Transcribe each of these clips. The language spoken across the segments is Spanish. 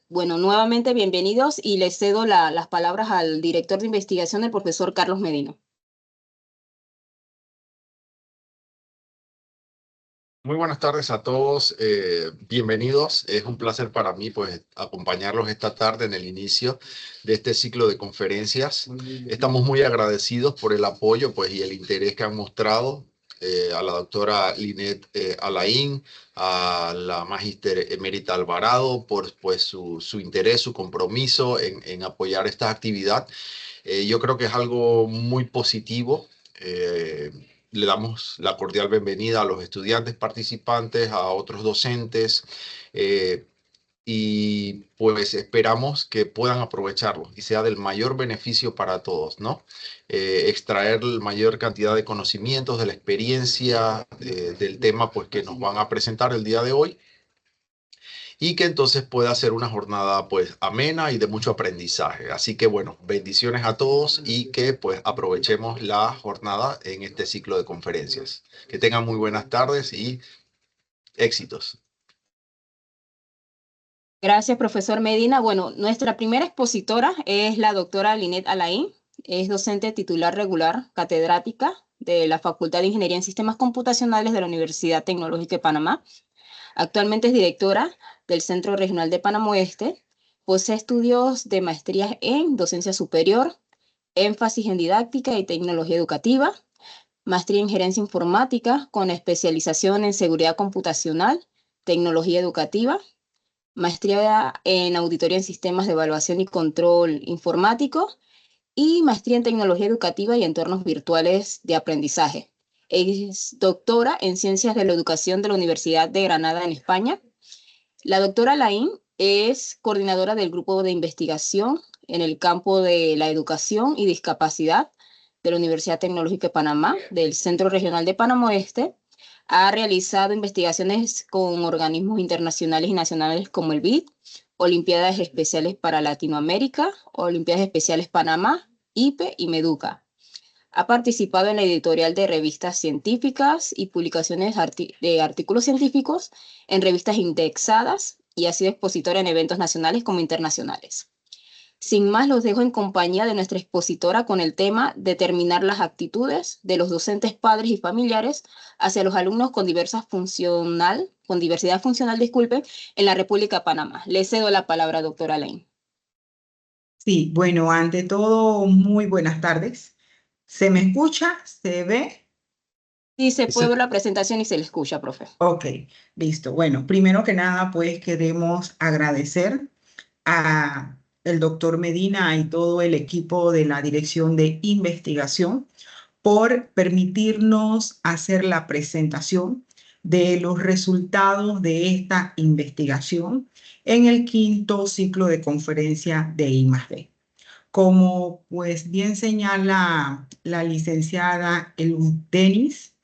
Bueno, nuevamente bienvenidos y les cedo las palabras al director de investigación, el profesor Carlos Medina. Muy buenas tardes a todos, bienvenidos. Es un placer para mí pues acompañarlos esta tarde en el inicio de este ciclo de conferencias. Estamos muy agradecidos por el apoyo pues, y el interés que han mostrado a la doctora Linet Alain, a la magíster emérita Alvarado por pues, su interés, su compromiso en apoyar esta actividad. Yo creo que es algo muy positivo. Le damos la cordial bienvenida a los estudiantes participantes, a otros docentes, y pues esperamos que puedan aprovecharlo y sea del mayor beneficio para todos, ¿no? Extraer la mayor cantidad de conocimientos de la experiencia del tema pues, que nos van a presentar el día de hoy, y que entonces pueda ser una jornada pues amena y de mucho aprendizaje. Así que bueno, bendiciones a todos y que pues aprovechemos la jornada en este ciclo de conferencias. Que tengan muy buenas tardes y éxitos. Gracias, profesor Medina. Bueno, nuestra primera expositora es la doctora Linet Alain. Es docente titular regular, catedrática de la Facultad de Ingeniería en Sistemas Computacionales de la Universidad Tecnológica de Panamá. Actualmente es directora del Centro Regional de Panamá Oeste. Posee estudios de maestrías en docencia superior, énfasis en didáctica y tecnología educativa, maestría en gerencia informática con especialización en seguridad computacional, tecnología educativa, maestría en auditoría en sistemas de evaluación y control informático y maestría en tecnología educativa y entornos virtuales de aprendizaje. Es doctora en ciencias de la educación de la Universidad de Granada en España. La doctora Laín es coordinadora del grupo de investigación en el campo de la educación y discapacidad de la Universidad Tecnológica de Panamá, del Centro Regional de Panamá Oeste. Ha realizado investigaciones con organismos internacionales y nacionales como el BID, Olimpiadas Especiales para Latinoamérica, Olimpiadas Especiales Panamá, IPE y MEDUCA. Ha participado en la editorial de revistas científicas y publicaciones de artículos científicos en revistas indexadas y ha sido expositora en eventos nacionales como internacionales. Sin más, los dejo en compañía de nuestra expositora con el tema determinar las actitudes de los docentes, padres y familiares hacia los alumnos con diversidad funcional, en la República de Panamá. Le cedo la palabra, doctora Lane. Sí, bueno, ante todo, muy buenas tardes. ¿Se me escucha? ¿Se ve? Sí, se puede ver la presentación y se le escucha, profe. Ok, listo. Bueno, primero que nada, pues queremos agradecer a el doctor Medina y todo el equipo de la Dirección de Investigación por permitirnos hacer la presentación de los resultados de esta investigación en el quinto ciclo de conferencia de I+D. Como pues bien señala la licenciada Denis,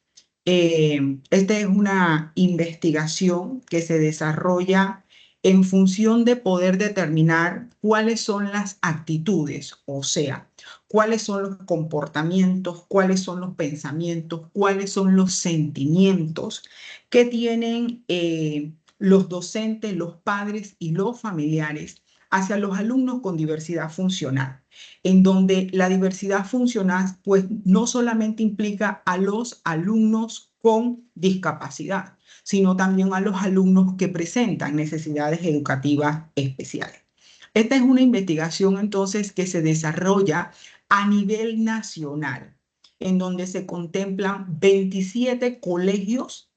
esta es una investigación que se desarrolla en función de poder determinar cuáles son las actitudes, o sea, cuáles son los comportamientos, cuáles son los pensamientos, cuáles son los sentimientos que tienen los docentes, los padres y los familiares hacia los alumnos con diversidad funcional, en donde la diversidad funcional pues no solamente implica a los alumnos con discapacidad, sino también a los alumnos que presentan necesidades educativas especiales. Esta es una investigación entonces que se desarrolla a nivel nacional, en donde se contemplan 27 colegios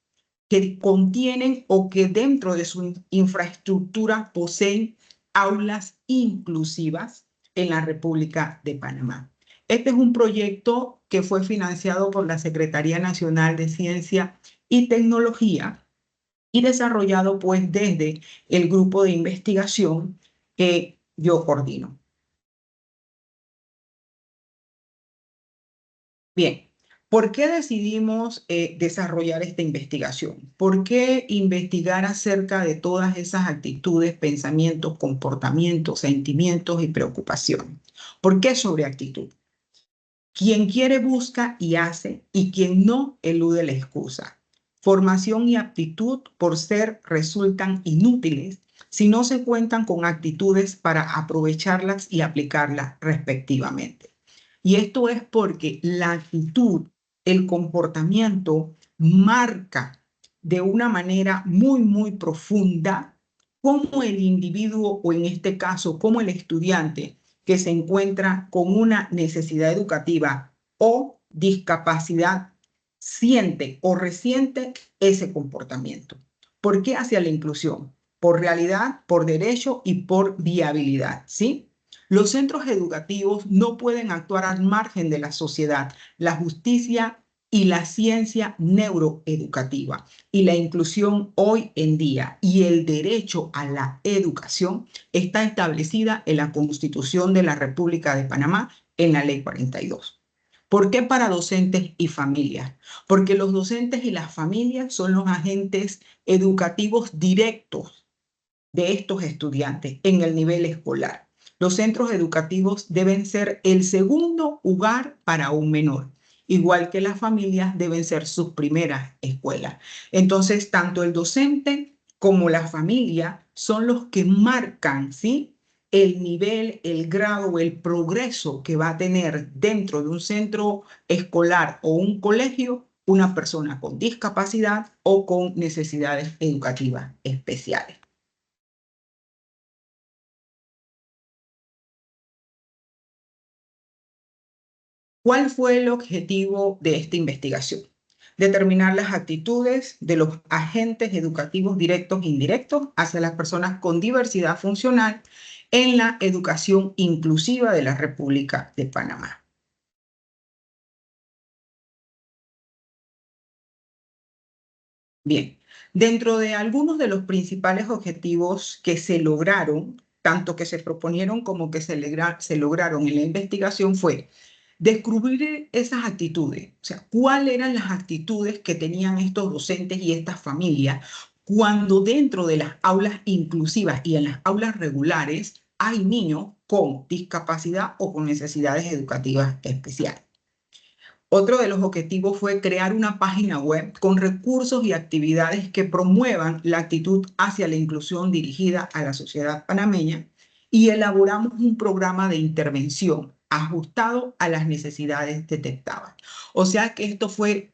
que contienen o que dentro de su infraestructura poseen aulas inclusivas en la República de Panamá. Este es un proyecto que fue financiado por la Secretaría Nacional de Ciencia y Tecnología y desarrollado pues desde el grupo de investigación que yo coordino. Bien. ¿Por qué decidimos desarrollar esta investigación? ¿Por qué investigar acerca de todas esas actitudes, pensamientos, comportamientos, sentimientos y preocupaciones? ¿Por qué sobre actitud? Quien quiere busca y hace, y quien no elude la excusa. Formación y aptitud por ser resultan inútiles si no se cuentan con actitudes para aprovecharlas y aplicarlas respectivamente. Y esto es porque la actitud, el comportamiento marca de una manera muy, muy profunda cómo el individuo, o en este caso, cómo el estudiante que se encuentra con una necesidad educativa o discapacidad siente o resiente ese comportamiento. ¿Por qué hacia la inclusión? Por realidad, por derecho y por viabilidad, ¿sí? Los centros educativos no pueden actuar al margen de la sociedad, la justicia y la ciencia neuroeducativa. Y la inclusión hoy en día y el derecho a la educación está establecida en la Constitución de la República de Panamá, en la Ley 42. ¿Por qué para docentes y familias? Porque los docentes y las familias son los agentes educativos directos de estos estudiantes en el nivel escolar. Los centros educativos deben ser el segundo hogar para un menor, igual que las familias deben ser sus primeras escuelas. Entonces, tanto el docente como la familia son los que marcan, ¿sí?, el nivel, el grado, el progreso que va a tener dentro de un centro escolar o un colegio una persona con discapacidad o con necesidades educativas especiales. ¿Cuál fue el objetivo de esta investigación? Determinar las actitudes de los agentes educativos directos e indirectos hacia las personas con diversidad funcional en la educación inclusiva de la República de Panamá. Bien, dentro de algunos de los principales objetivos que se lograron, tanto que se proponieron como que se lograron en la investigación, fue descubrir esas actitudes, o sea, cuáles eran las actitudes que tenían estos docentes y estas familias cuando dentro de las aulas inclusivas y en las aulas regulares hay niños con discapacidad o con necesidades educativas especiales. Otro de los objetivos fue crear una página web con recursos y actividades que promuevan la actitud hacia la inclusión dirigida a la sociedad panameña, y elaboramos un programa de intervención ajustado a las necesidades detectadas. O sea que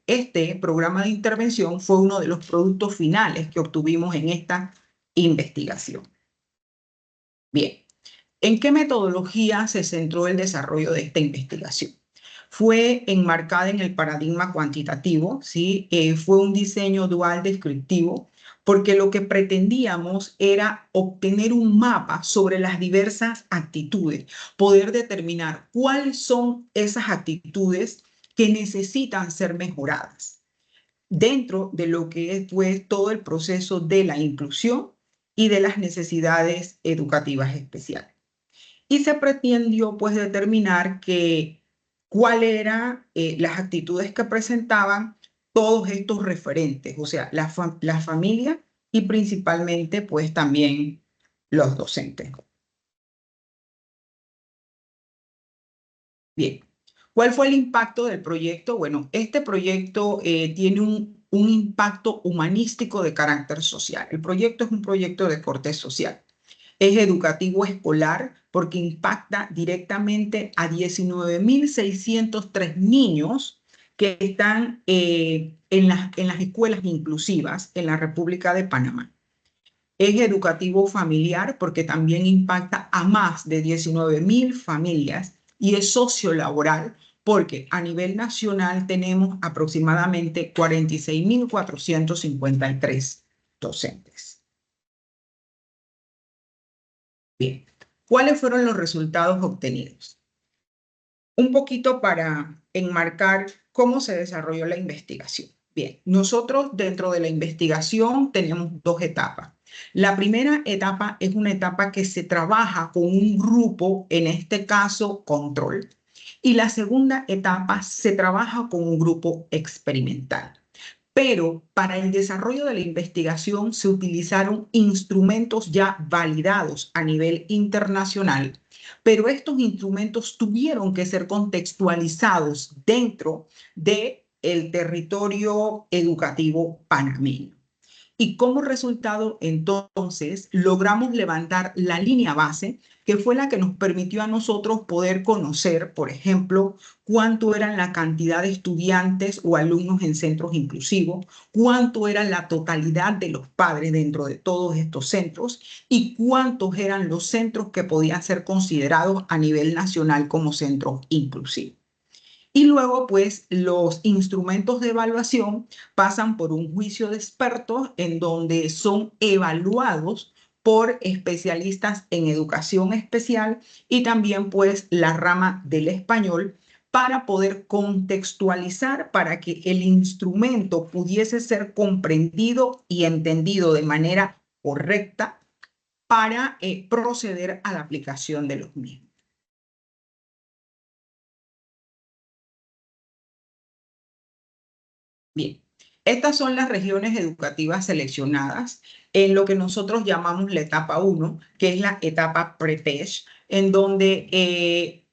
este programa de intervención fue uno de los productos finales que obtuvimos en esta investigación. Bien, ¿en qué metodología se centró el desarrollo de esta investigación? Fue enmarcada en el paradigma cuantitativo, ¿sí? Fue un diseño dual descriptivo, porque lo que pretendíamos era obtener un mapa sobre las diversas actitudes, poder determinar cuáles son esas actitudes que necesitan ser mejoradas dentro de lo que es pues, todo el proceso de la inclusión y de las necesidades educativas especiales. Y se pretendió pues determinar cuáles eran las actitudes que presentaban todos estos referentes, o sea, la familia y principalmente pues también los docentes. Bien, ¿cuál fue el impacto del proyecto? Bueno, este proyecto tiene un impacto humanístico de carácter social. El proyecto es un proyecto de corte social. Es educativo escolar porque impacta directamente a 19.603 niños que están en las escuelas inclusivas en la República de Panamá. Es educativo familiar porque también impacta a más de 19.000 familias, y es sociolaboral porque a nivel nacional tenemos aproximadamente 46.453 docentes. Bien, ¿cuáles fueron los resultados obtenidos? Un poquito para enmarcar cómo se desarrolló la investigación. Bien, nosotros dentro de la investigación tenemos dos etapas. La primera etapa es una etapa que se trabaja con un grupo, en este caso control, y la segunda etapa se trabaja con un grupo experimental. Pero para el desarrollo de la investigación se utilizaron instrumentos ya validados a nivel internacional, pero estos instrumentos tuvieron que ser contextualizados dentro del territorio educativo panameño. Y como resultado, entonces, logramos levantar la línea base, que fue la que nos permitió a nosotros poder conocer, por ejemplo, cuánto eran la cantidad de estudiantes o alumnos en centros inclusivos, cuánto era la totalidad de los padres dentro de todos estos centros y cuántos eran los centros que podían ser considerados a nivel nacional como centros inclusivos. Y luego, pues, los instrumentos de evaluación pasan por un juicio de expertos en donde son evaluados por especialistas en educación especial y también, pues, la rama del español para poder contextualizar para que el instrumento pudiese ser comprendido y entendido de manera correcta para proceder a la aplicación de los mismos. Bien, estas son las regiones educativas seleccionadas en lo que nosotros llamamos la etapa 1, que es la etapa pre-PESH, en donde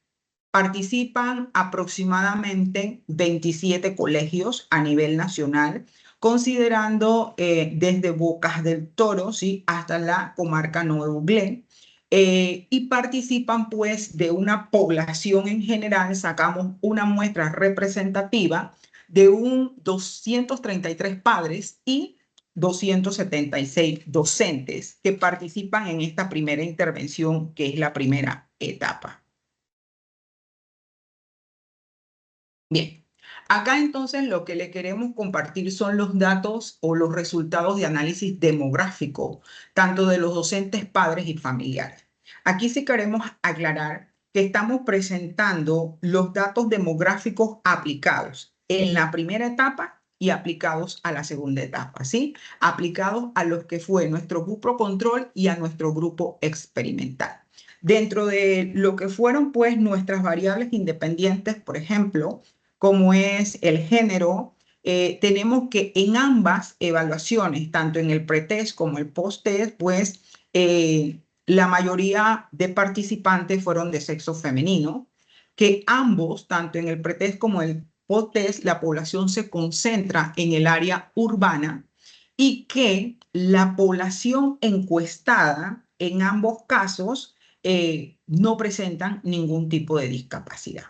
participan aproximadamente 27 colegios a nivel nacional, considerando desde Bocas del Toro, ¿sí?, hasta la comarca Nuevo Glén. Y participan pues de una población en general, sacamos una muestra representativa de un 233 padres y 276 docentes que participan en esta primera intervención, que es la primera etapa. Bien, acá entonces lo que le queremos compartir son los datos o los resultados de análisis demográfico, tanto de los docentes, padres y familiares. Aquí sí queremos aclarar que estamos presentando los datos demográficos aplicados en la primera etapa y aplicados a la segunda etapa, ¿sí? Aplicados a los que fue nuestro grupo control y a nuestro grupo experimental. Dentro de lo que fueron pues nuestras variables independientes, por ejemplo, como es el género, tenemos que en ambas evaluaciones, tanto en el pretest como el posttest, pues la mayoría de participantes fueron de sexo femenino, que ambos, tanto en el pretest como el posttest, la población se concentra en el área urbana y que la población encuestada en ambos casos no presentan ningún tipo de discapacidad.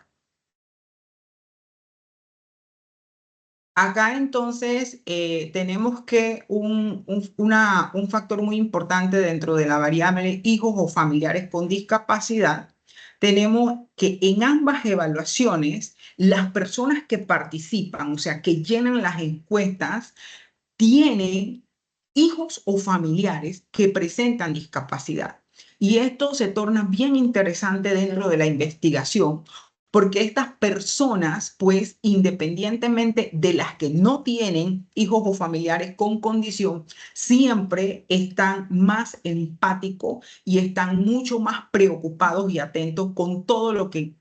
Acá entonces tenemos que un factor muy importante dentro de la variable hijos o familiares con discapacidad. Tenemos que en ambas evaluaciones las personas que participan, o sea, que llenan las encuestas, tienen hijos o familiares que presentan discapacidad. Y esto se torna bien interesante dentro de la investigación, porque estas personas, pues, independientemente de las que no tienen hijos o familiares con condición, siempre están más empáticos y están mucho más preocupados y atentos con todo lo que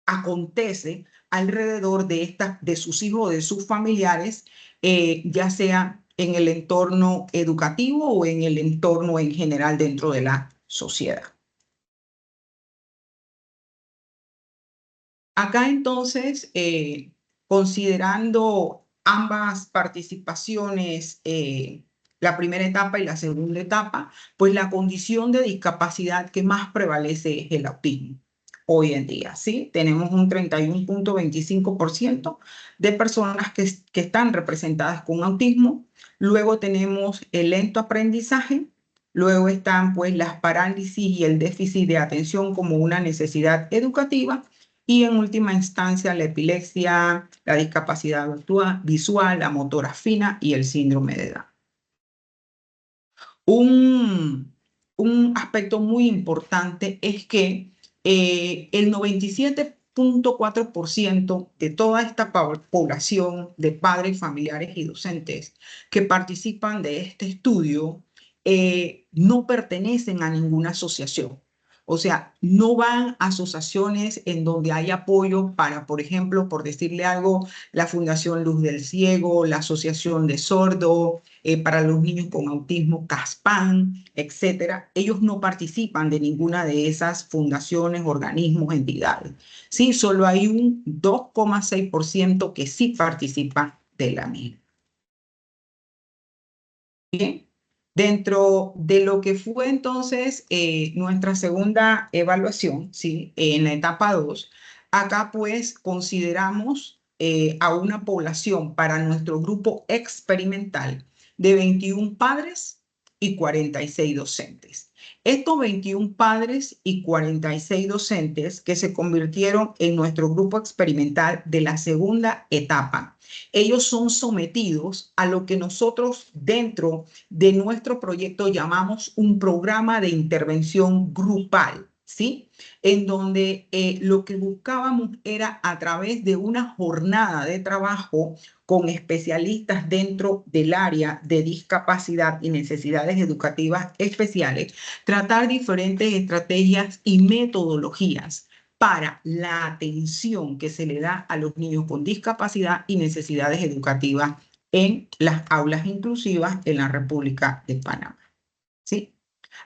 acontece alrededor de sus hijos o de sus familiares, ya sea en el entorno educativo o en el entorno en general dentro de la sociedad. Acá entonces, considerando ambas participaciones, la primera etapa y la segunda etapa, pues la condición de discapacidad que más prevalece es el autismo. Hoy en día, ¿sí? Tenemos un 31.25% de personas que están representadas con autismo. Luego tenemos el lento aprendizaje. Luego están pues las parálisis y el déficit de atención como una necesidad educativa. Y en última instancia, la epilepsia, la discapacidad visual, la motora fina y el síndrome de Down. Un aspecto muy importante es que el 97.4% de toda esta población de padres, familiares y docentes que participan de este estudio no pertenecen a ninguna asociación. O sea, no van a asociaciones en donde hay apoyo para, por ejemplo, por decirle algo, la Fundación Luz del Ciego, la Asociación de Sordos, para los niños con autismo, CASPAN, etcétera. Ellos no participan de ninguna de esas fundaciones, organismos, entidades. Sí, solo hay un 2,6% que sí participa de la misma. Bien, dentro de lo que fue entonces nuestra segunda evaluación, ¿sí? En la etapa 2, acá pues consideramos a una población para nuestro grupo experimental de 21 padres y 46 docentes. Estos 21 padres y 46 docentes que se convirtieron en nuestro grupo experimental de la segunda etapa, ellos son sometidos a lo que nosotros dentro de nuestro proyecto llamamos un programa de intervención grupal, ¿sí? En donde lo que buscábamos era a través de una jornada de trabajo con especialistas dentro del área de discapacidad y necesidades educativas especiales, tratar diferentes estrategias y metodologías para la atención que se le da a los niños con discapacidad y necesidades educativas en las aulas inclusivas en la República de Panamá. ¿Sí?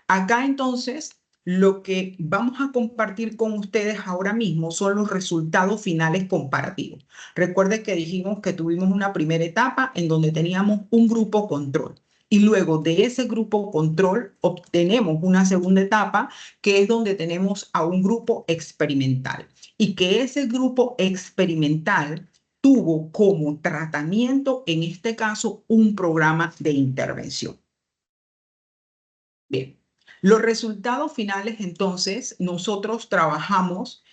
Acá entonces lo que vamos a compartir con ustedes ahora mismo son los resultados finales comparativos. Recuerden que dijimos que tuvimos una primera etapa en donde teníamos un grupo control. Y luego de ese grupo control obtenemos una segunda etapa que es donde tenemos a un grupo experimental. Y que ese grupo experimental tuvo como tratamiento, en este caso, un programa de intervención. Bien, los resultados finales, entonces, nosotros trabajamos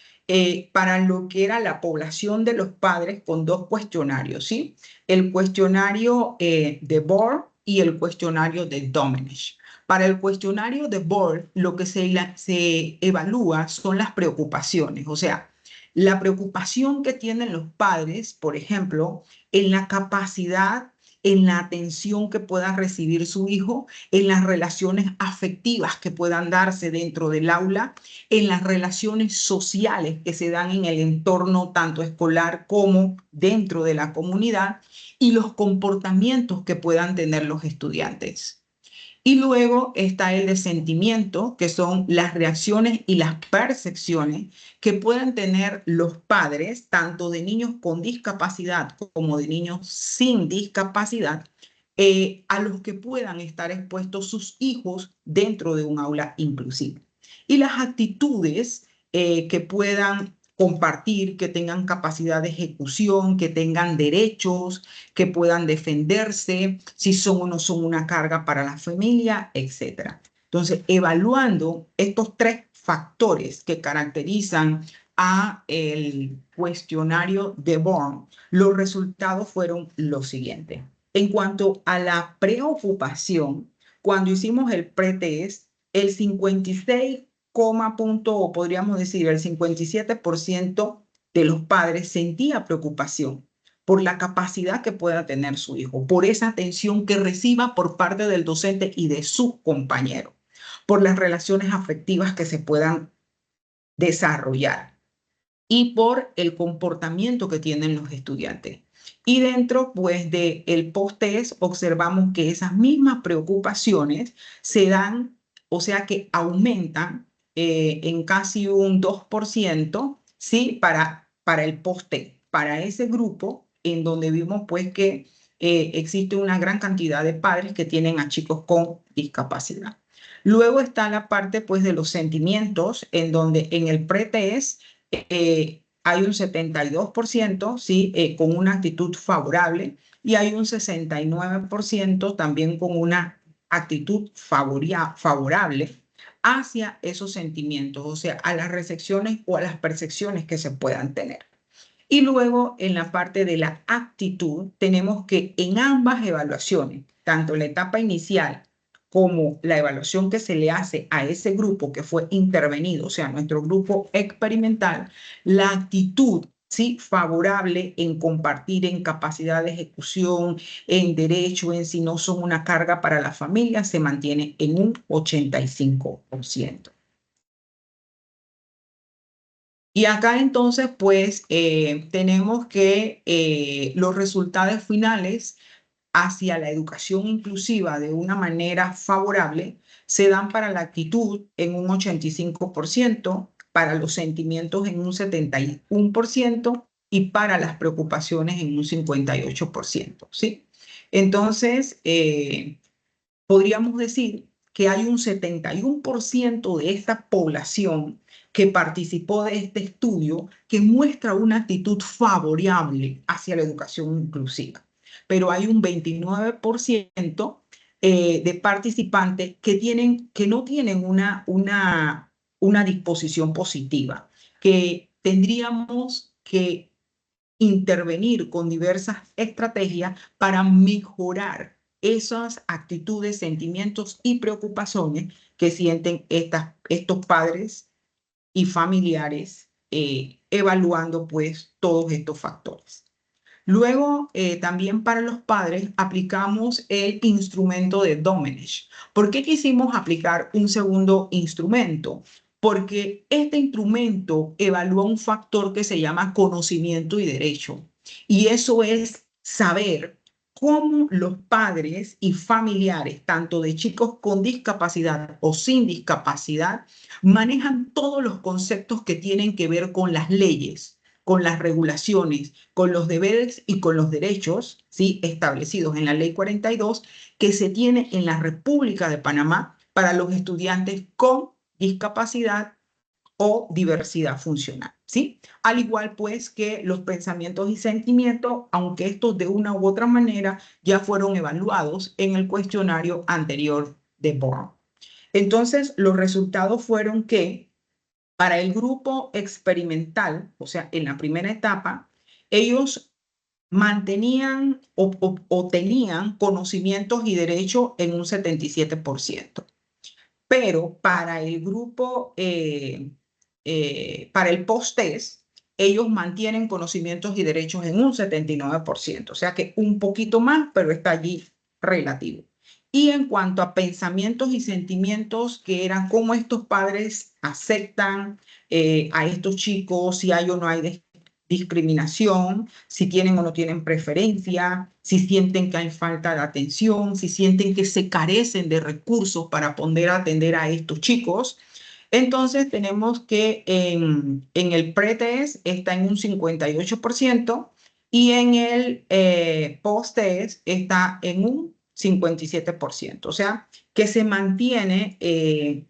para lo que era la población de los padres con dos cuestionarios, ¿sí? El cuestionario de Bohr y el cuestionario de Domenech. Para el cuestionario de Bohr, lo que se evalúa son las preocupaciones, o sea, la preocupación que tienen los padres, por ejemplo, en la capacidad, en la atención que pueda recibir su hijo, en las relaciones afectivas que puedan darse dentro del aula, en las relaciones sociales que se dan en el entorno tanto escolar como dentro de la comunidad y los comportamientos que puedan tener los estudiantes. Y luego está el de sentimiento, que son las reacciones y las percepciones que puedan tener los padres, tanto de niños con discapacidad como de niños sin discapacidad, a los que puedan estar expuestos sus hijos dentro de un aula inclusiva. Y las actitudes que puedan compartir, que tengan capacidad de ejecución, que tengan derechos, que puedan defenderse, si son o no son una carga para la familia, etc. Entonces, evaluando estos tres factores que caracterizan a el cuestionario de Bohr, los resultados fueron los siguientes. En cuanto a la preocupación, cuando hicimos el pretest, el 56, o podríamos decir el 57% de los padres sentía preocupación por la capacidad que pueda tener su hijo, por esa atención que reciba por parte del docente y de su compañero, por las relaciones afectivas que se puedan desarrollar y por el comportamiento que tienen los estudiantes. Y dentro, pues, del post-test observamos que esas mismas preocupaciones se dan, o sea, que aumentan en casi un 2%, ¿sí? Para el post-test, para ese grupo en donde vimos, pues, que existe una gran cantidad de padres que tienen a chicos con discapacidad. Luego está la parte, pues, de los sentimientos, en donde en el pretest hay un 72%, ¿sí? Con una actitud favorable y hay un 69% también con una actitud favorable hacia esos sentimientos, o sea, a las recepciones o a las percepciones que se puedan tener. Y luego en la parte de la actitud tenemos que en ambas evaluaciones, tanto la etapa inicial como la evaluación que se le hace a ese grupo que fue intervenido, o sea, nuestro grupo experimental, la actitud, ¿sí? Favorable en compartir, en capacidad de ejecución, en derecho, en si no son una carga para la familia, se mantiene en un 85%. Y acá entonces, pues, tenemos que los resultados finales hacia la educación inclusiva de una manera favorable se dan para la actitud en un 85%, para los sentimientos en un 71% y para las preocupaciones en un 58%, ¿sí? Entonces, podríamos decir que hay un 71% de esta población que participó de este estudio que muestra una actitud favorable hacia la educación inclusiva. Pero hay un 29% de participantes que no tienen una disposición positiva, que tendríamos que intervenir con diversas estrategias para mejorar esas actitudes, sentimientos y preocupaciones que sienten estos padres y familiares, evaluando pues todos estos factores. Luego, también para los padres aplicamos el instrumento de Domenech. ¿Por qué quisimos aplicar un segundo instrumento? Porque este instrumento evalúa un factor que se llama conocimiento y derecho. Y eso es saber cómo los padres y familiares, tanto de chicos con discapacidad o sin discapacidad, manejan todos los conceptos que tienen que ver con las leyes, con las regulaciones, con los deberes y con los derechos, ¿sí?, establecidos en la Ley 42 que se tiene en la República de Panamá para los estudiantes con discapacidad o diversidad funcional, ¿sí? Al igual pues que los pensamientos y sentimientos, aunque estos de una u otra manera ya fueron evaluados en el cuestionario anterior de Bourne. Entonces, los resultados fueron que para el grupo experimental, o sea, en la primera etapa, ellos mantenían o tenían conocimientos y derechos en un 77%. Pero para el grupo, para el post-test, ellos mantienen conocimientos y derechos en un 79%. O sea que un poquito más, pero está allí relativo. Y en cuanto a pensamientos y sentimientos, que eran cómo estos padres aceptan a estos chicos, si hay o no hay discriminación, si tienen o no tienen preferencia, si sienten que hay falta de atención, si sienten que se carecen de recursos para poder atender a estos chicos. Entonces tenemos que en el pre-test está en un 58% y en el post-test está en un 57%. O sea, que se mantiene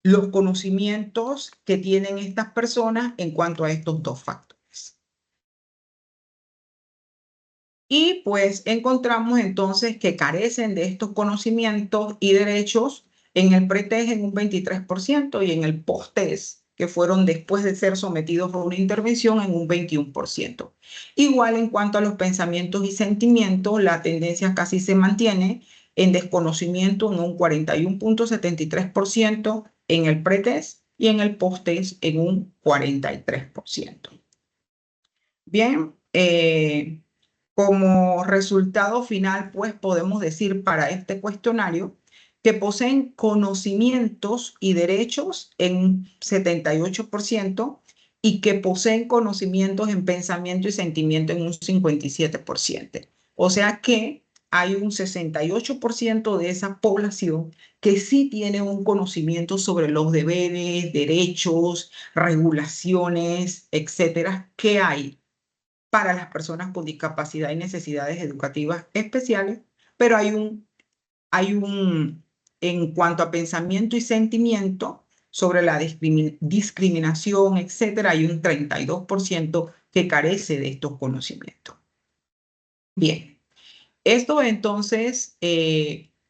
los conocimientos que tienen estas personas en cuanto a estos dos factores. Y pues encontramos entonces que carecen de estos conocimientos y derechos en el pre-test en un 23% y en el post-test, que fueron después de ser sometidos a una intervención, en un 21%. Igual en cuanto a los pensamientos y sentimientos, la tendencia casi se mantiene en desconocimiento en un 41.73% en el pre-test y en el post-test en un 43%. Bien, como resultado final, pues podemos decir para este cuestionario que poseen conocimientos y derechos en un 78% y que poseen conocimientos en pensamiento y sentimiento en un 57%. O sea que hay un 68% de esa población que sí tiene un conocimiento sobre los deberes, derechos, regulaciones, etcétera, que hay para las personas con discapacidad y necesidades educativas especiales, pero en cuanto a pensamiento y sentimiento sobre la discriminación, etcétera, hay un 32% que carece de estos conocimientos. Bien, esto entonces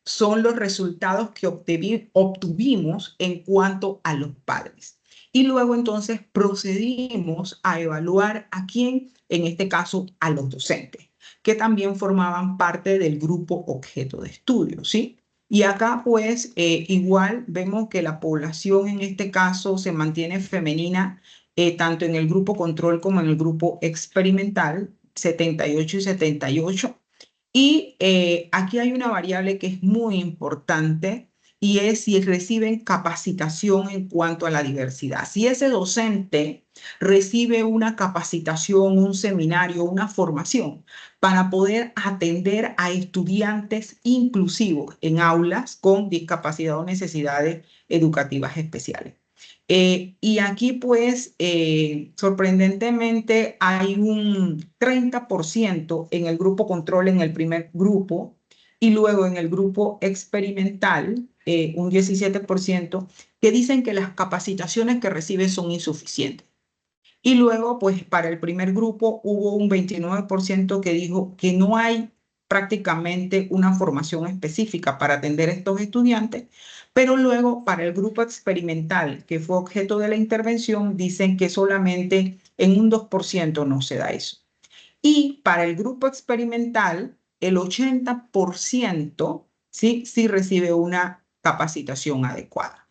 son los resultados que obtuvimos en cuanto a los padres. Y luego entonces procedimos a evaluar a quién, en este caso a los docentes, que también formaban parte del grupo objeto de estudio, ¿sí? Y acá pues igual vemos que la población en este caso se mantiene femenina, tanto en el grupo control como en el grupo experimental, 78 y 78. Y aquí hay una variable que es muy importante y es si reciben capacitación en cuanto a la diversidad. Si ese docente recibe una capacitación, un seminario, una formación para poder atender a estudiantes inclusivos en aulas con discapacidad o necesidades educativas especiales. Y aquí, pues, sorprendentemente, hay un 30% en el grupo control, en el primer grupo, y luego en el grupo experimental, un 17%, que dicen que las capacitaciones que recibe son insuficientes. Y luego, pues para el primer grupo hubo un 29% que dijo que no hay prácticamente una formación específica para atender a estos estudiantes, pero luego para el grupo experimental, que fue objeto de la intervención, dicen que solamente en un 2% no se da eso. Y para el grupo experimental, el 80% sí recibe una capacitación adecuada.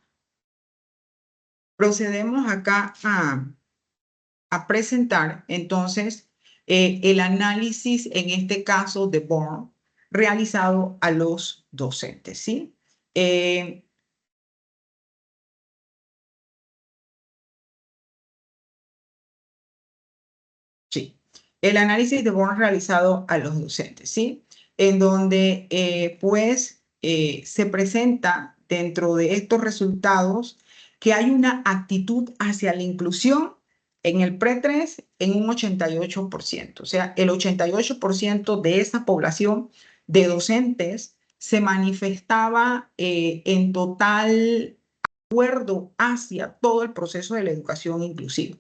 Procedemos acá a presentar entonces el análisis, en este caso de Born, realizado a los docentes, ¿sí? Sí, el análisis de Born realizado a los docentes, ¿sí? En donde se presenta dentro de estos resultados que hay una actitud hacia la inclusión en el pre-3 en un 88%. O sea, el 88% de esa población de docentes se manifestaba en total acuerdo hacia todo el proceso de la educación inclusiva.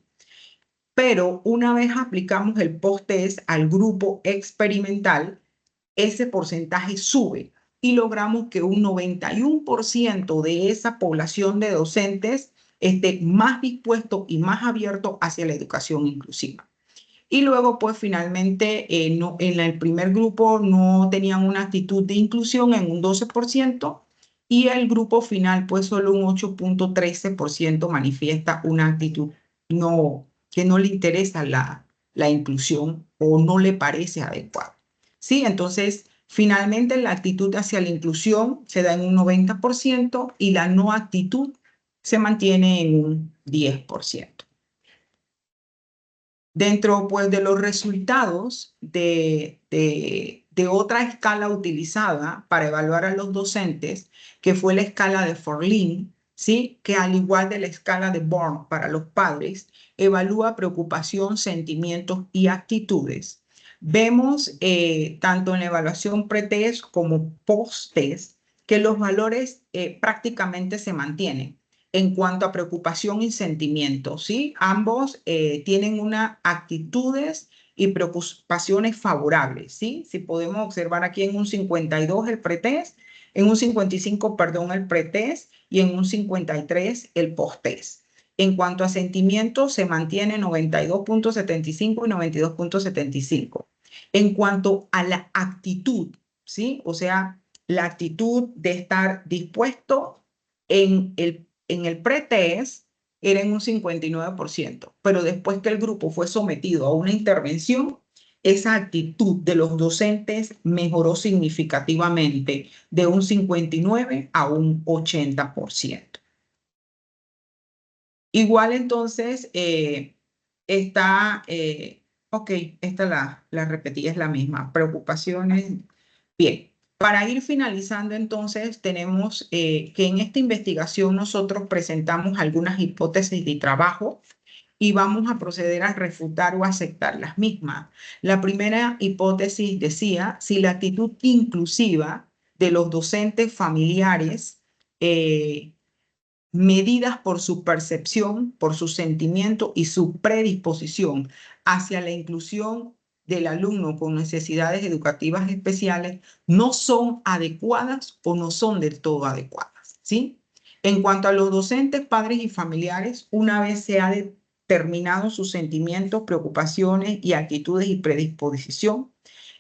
Pero una vez aplicamos el post-test al grupo experimental, ese porcentaje sube y logramos que un 91% de esa población de docentes esté más dispuesto y más abierto hacia la educación inclusiva. Y luego, pues finalmente, en el primer grupo no tenían una actitud de inclusión en un 12%, y el grupo final, pues solo un 8.13% manifiesta una actitud que no le interesa la inclusión o no le parece adecuada. ¿Sí? Entonces, finalmente la actitud hacia la inclusión se da en un 90% y la no actitud se mantiene en un 10%. Dentro, pues, de los resultados de otra escala utilizada para evaluar a los docentes, que fue la escala de Forlín, ¿sí? Que al igual de la escala de Born para los padres, evalúa preocupación, sentimientos y actitudes. Vemos, tanto en la evaluación pre-test como post-test, que los valores prácticamente se mantienen en cuanto a preocupación y sentimientos, ¿sí? Ambos tienen unas actitudes y preocupaciones favorables, ¿sí? Si podemos observar aquí en un 52 el pretest, en un 55, perdón, el pretest, y en un 53 el posttest. En cuanto a sentimientos, se mantiene 92.75 y 92.75. En cuanto a la actitud, ¿sí? O sea, la actitud de estar dispuesto en el pre-test era en un 59%, pero después que el grupo fue sometido a una intervención, esa actitud de los docentes mejoró significativamente de un 59 a un 80%. Igual entonces ok, esta la repetí, es la misma, preocupaciones. Bien. Para ir finalizando, entonces, tenemos que en esta investigación nosotros presentamos algunas hipótesis de trabajo y vamos a proceder a refutar o aceptar las mismas. La primera hipótesis decía, si la actitud inclusiva de los docentes familiares, medidas por su percepción, por su sentimiento y su predisposición hacia la inclusión del alumno con necesidades educativas especiales, no son adecuadas o no son del todo adecuadas, ¿sí? En cuanto a los docentes, padres y familiares, una vez se ha determinado sus sentimientos, preocupaciones y actitudes y predisposición,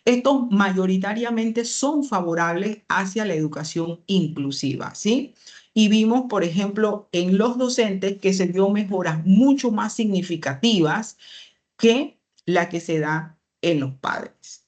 estos mayoritariamente son favorables hacia la educación inclusiva, ¿sí? Y vimos, por ejemplo, en los docentes que se vio mejoras mucho más significativas que la que se da en los padres.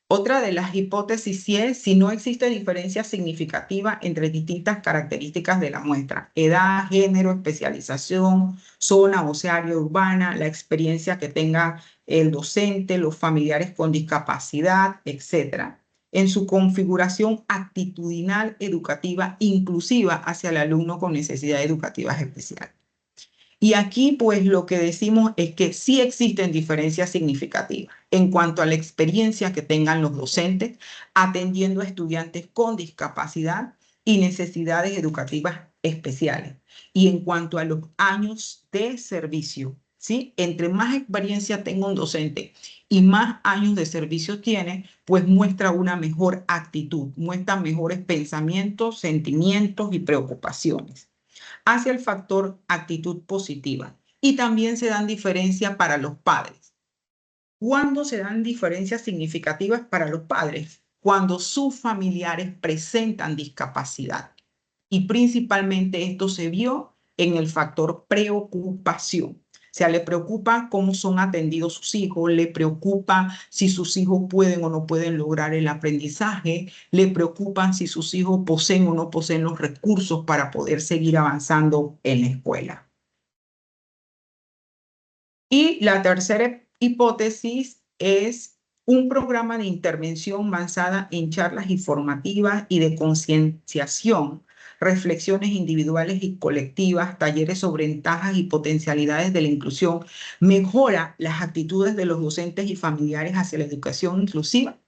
Otra de las hipótesis sí es si no existe diferencia significativa entre distintas características de la muestra: edad, género, especialización, zona o sea, área urbana, la experiencia que tenga el docente, los familiares con discapacidad, etc., en su configuración actitudinal educativa inclusiva hacia el alumno con necesidades educativas especiales. Y aquí, pues, lo que decimos es que sí existen diferencias significativas en cuanto a la experiencia que tengan los docentes atendiendo a estudiantes con discapacidad y necesidades educativas especiales. Y en cuanto a los años de servicio, ¿sí? Entre más experiencia tenga un docente y más años de servicio tiene, pues muestra una mejor actitud, muestra mejores pensamientos, sentimientos y preocupaciones hacia el factor actitud positiva. Y también se dan diferencias para los padres. ¿Cuándo se dan diferencias significativas para los padres? Cuando sus familiares presentan discapacidad. Y principalmente esto se vio en el factor preocupación. O sea, le preocupa cómo son atendidos sus hijos, le preocupa si sus hijos pueden o no pueden lograr el aprendizaje, le preocupa si sus hijos poseen o no poseen los recursos para poder seguir avanzando en la escuela. Y la tercera hipótesis es un programa de intervención basada en charlas informativas y de concienciación, reflexiones individuales y colectivas, talleres sobre ventajas y potencialidades de la inclusión, mejora las actitudes de los docentes y familiares hacia la educación inclusiva.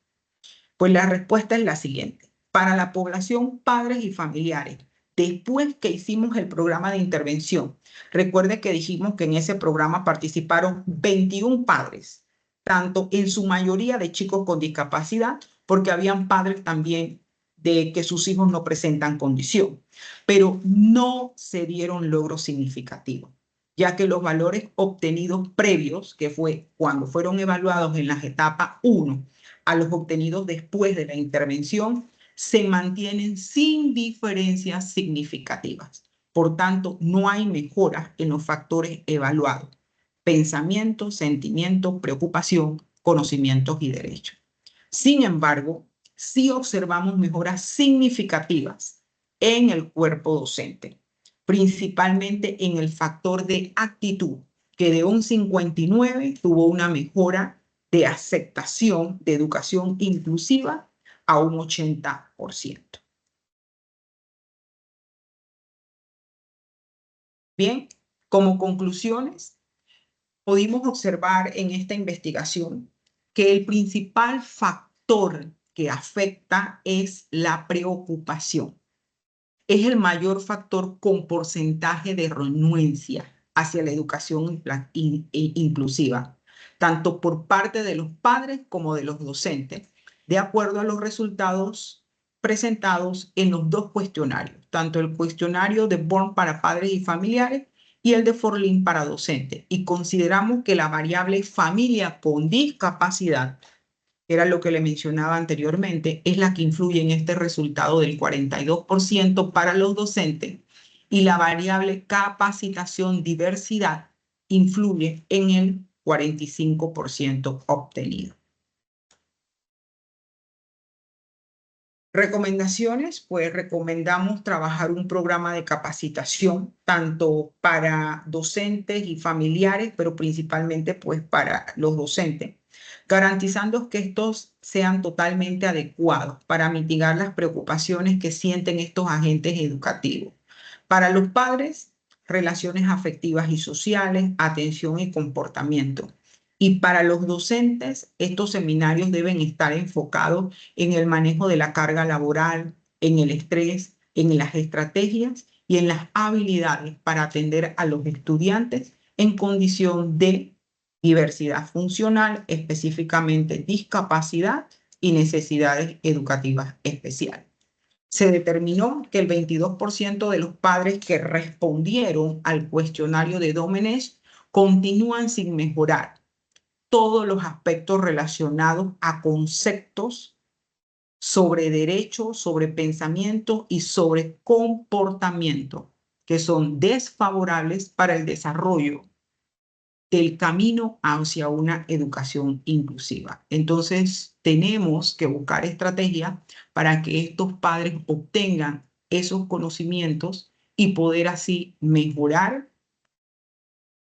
Pues la respuesta es la siguiente. Para la población, padres y familiares, después que hicimos el programa de intervención, recuerde que dijimos que en ese programa participaron 21 padres, tanto en su mayoría de chicos con discapacidad, porque habían padres también de que sus hijos no presentan condición, pero no se dieron logros significativos, ya que los valores obtenidos previos, que fue cuando fueron evaluados en las etapas 1, a los obtenidos después de la intervención, se mantienen sin diferencias significativas. Por tanto, no hay mejoras en los factores evaluados: pensamiento, sentimiento, preocupación, conocimientos y derechos. Sin embargo, sí observamos mejoras significativas en el cuerpo docente, principalmente en el factor de actitud, que de un 59 tuvo una mejora de aceptación de educación inclusiva a un 80%. Bien, como conclusiones, pudimos observar en esta investigación que el principal factor que afecta es la preocupación. Es el mayor factor con porcentaje de renuencia hacia la educación inclusiva, tanto por parte de los padres como de los docentes, de acuerdo a los resultados presentados en los dos cuestionarios, tanto el cuestionario de Born para padres y familiares y el de Forlín para docentes. Y consideramos que la variable familia con discapacidad, era lo que le mencionaba anteriormente, es la que influye en este resultado del 42% para los docentes, y la variable capacitación diversidad influye en el 45% obtenido. Recomendaciones, pues recomendamos trabajar un programa de capacitación tanto para docentes y familiares, pero principalmente pues para los docentes, garantizando que estos sean totalmente adecuados para mitigar las preocupaciones que sienten estos agentes educativos. Para los padres, relaciones afectivas y sociales, atención y comportamiento. Y para los docentes, estos seminarios deben estar enfocados en el manejo de la carga laboral, en el estrés, en las estrategias y en las habilidades para atender a los estudiantes en condición de diversidad funcional, específicamente discapacidad y necesidades educativas especiales. Se determinó que el 22% de los padres que respondieron al cuestionario de Domenech continúan sin mejorar todos los aspectos relacionados a conceptos sobre derecho, sobre pensamiento y sobre comportamiento, que son desfavorables para el desarrollo del camino hacia una educación inclusiva. Entonces, tenemos que buscar estrategias para que estos padres obtengan esos conocimientos y poder así mejorar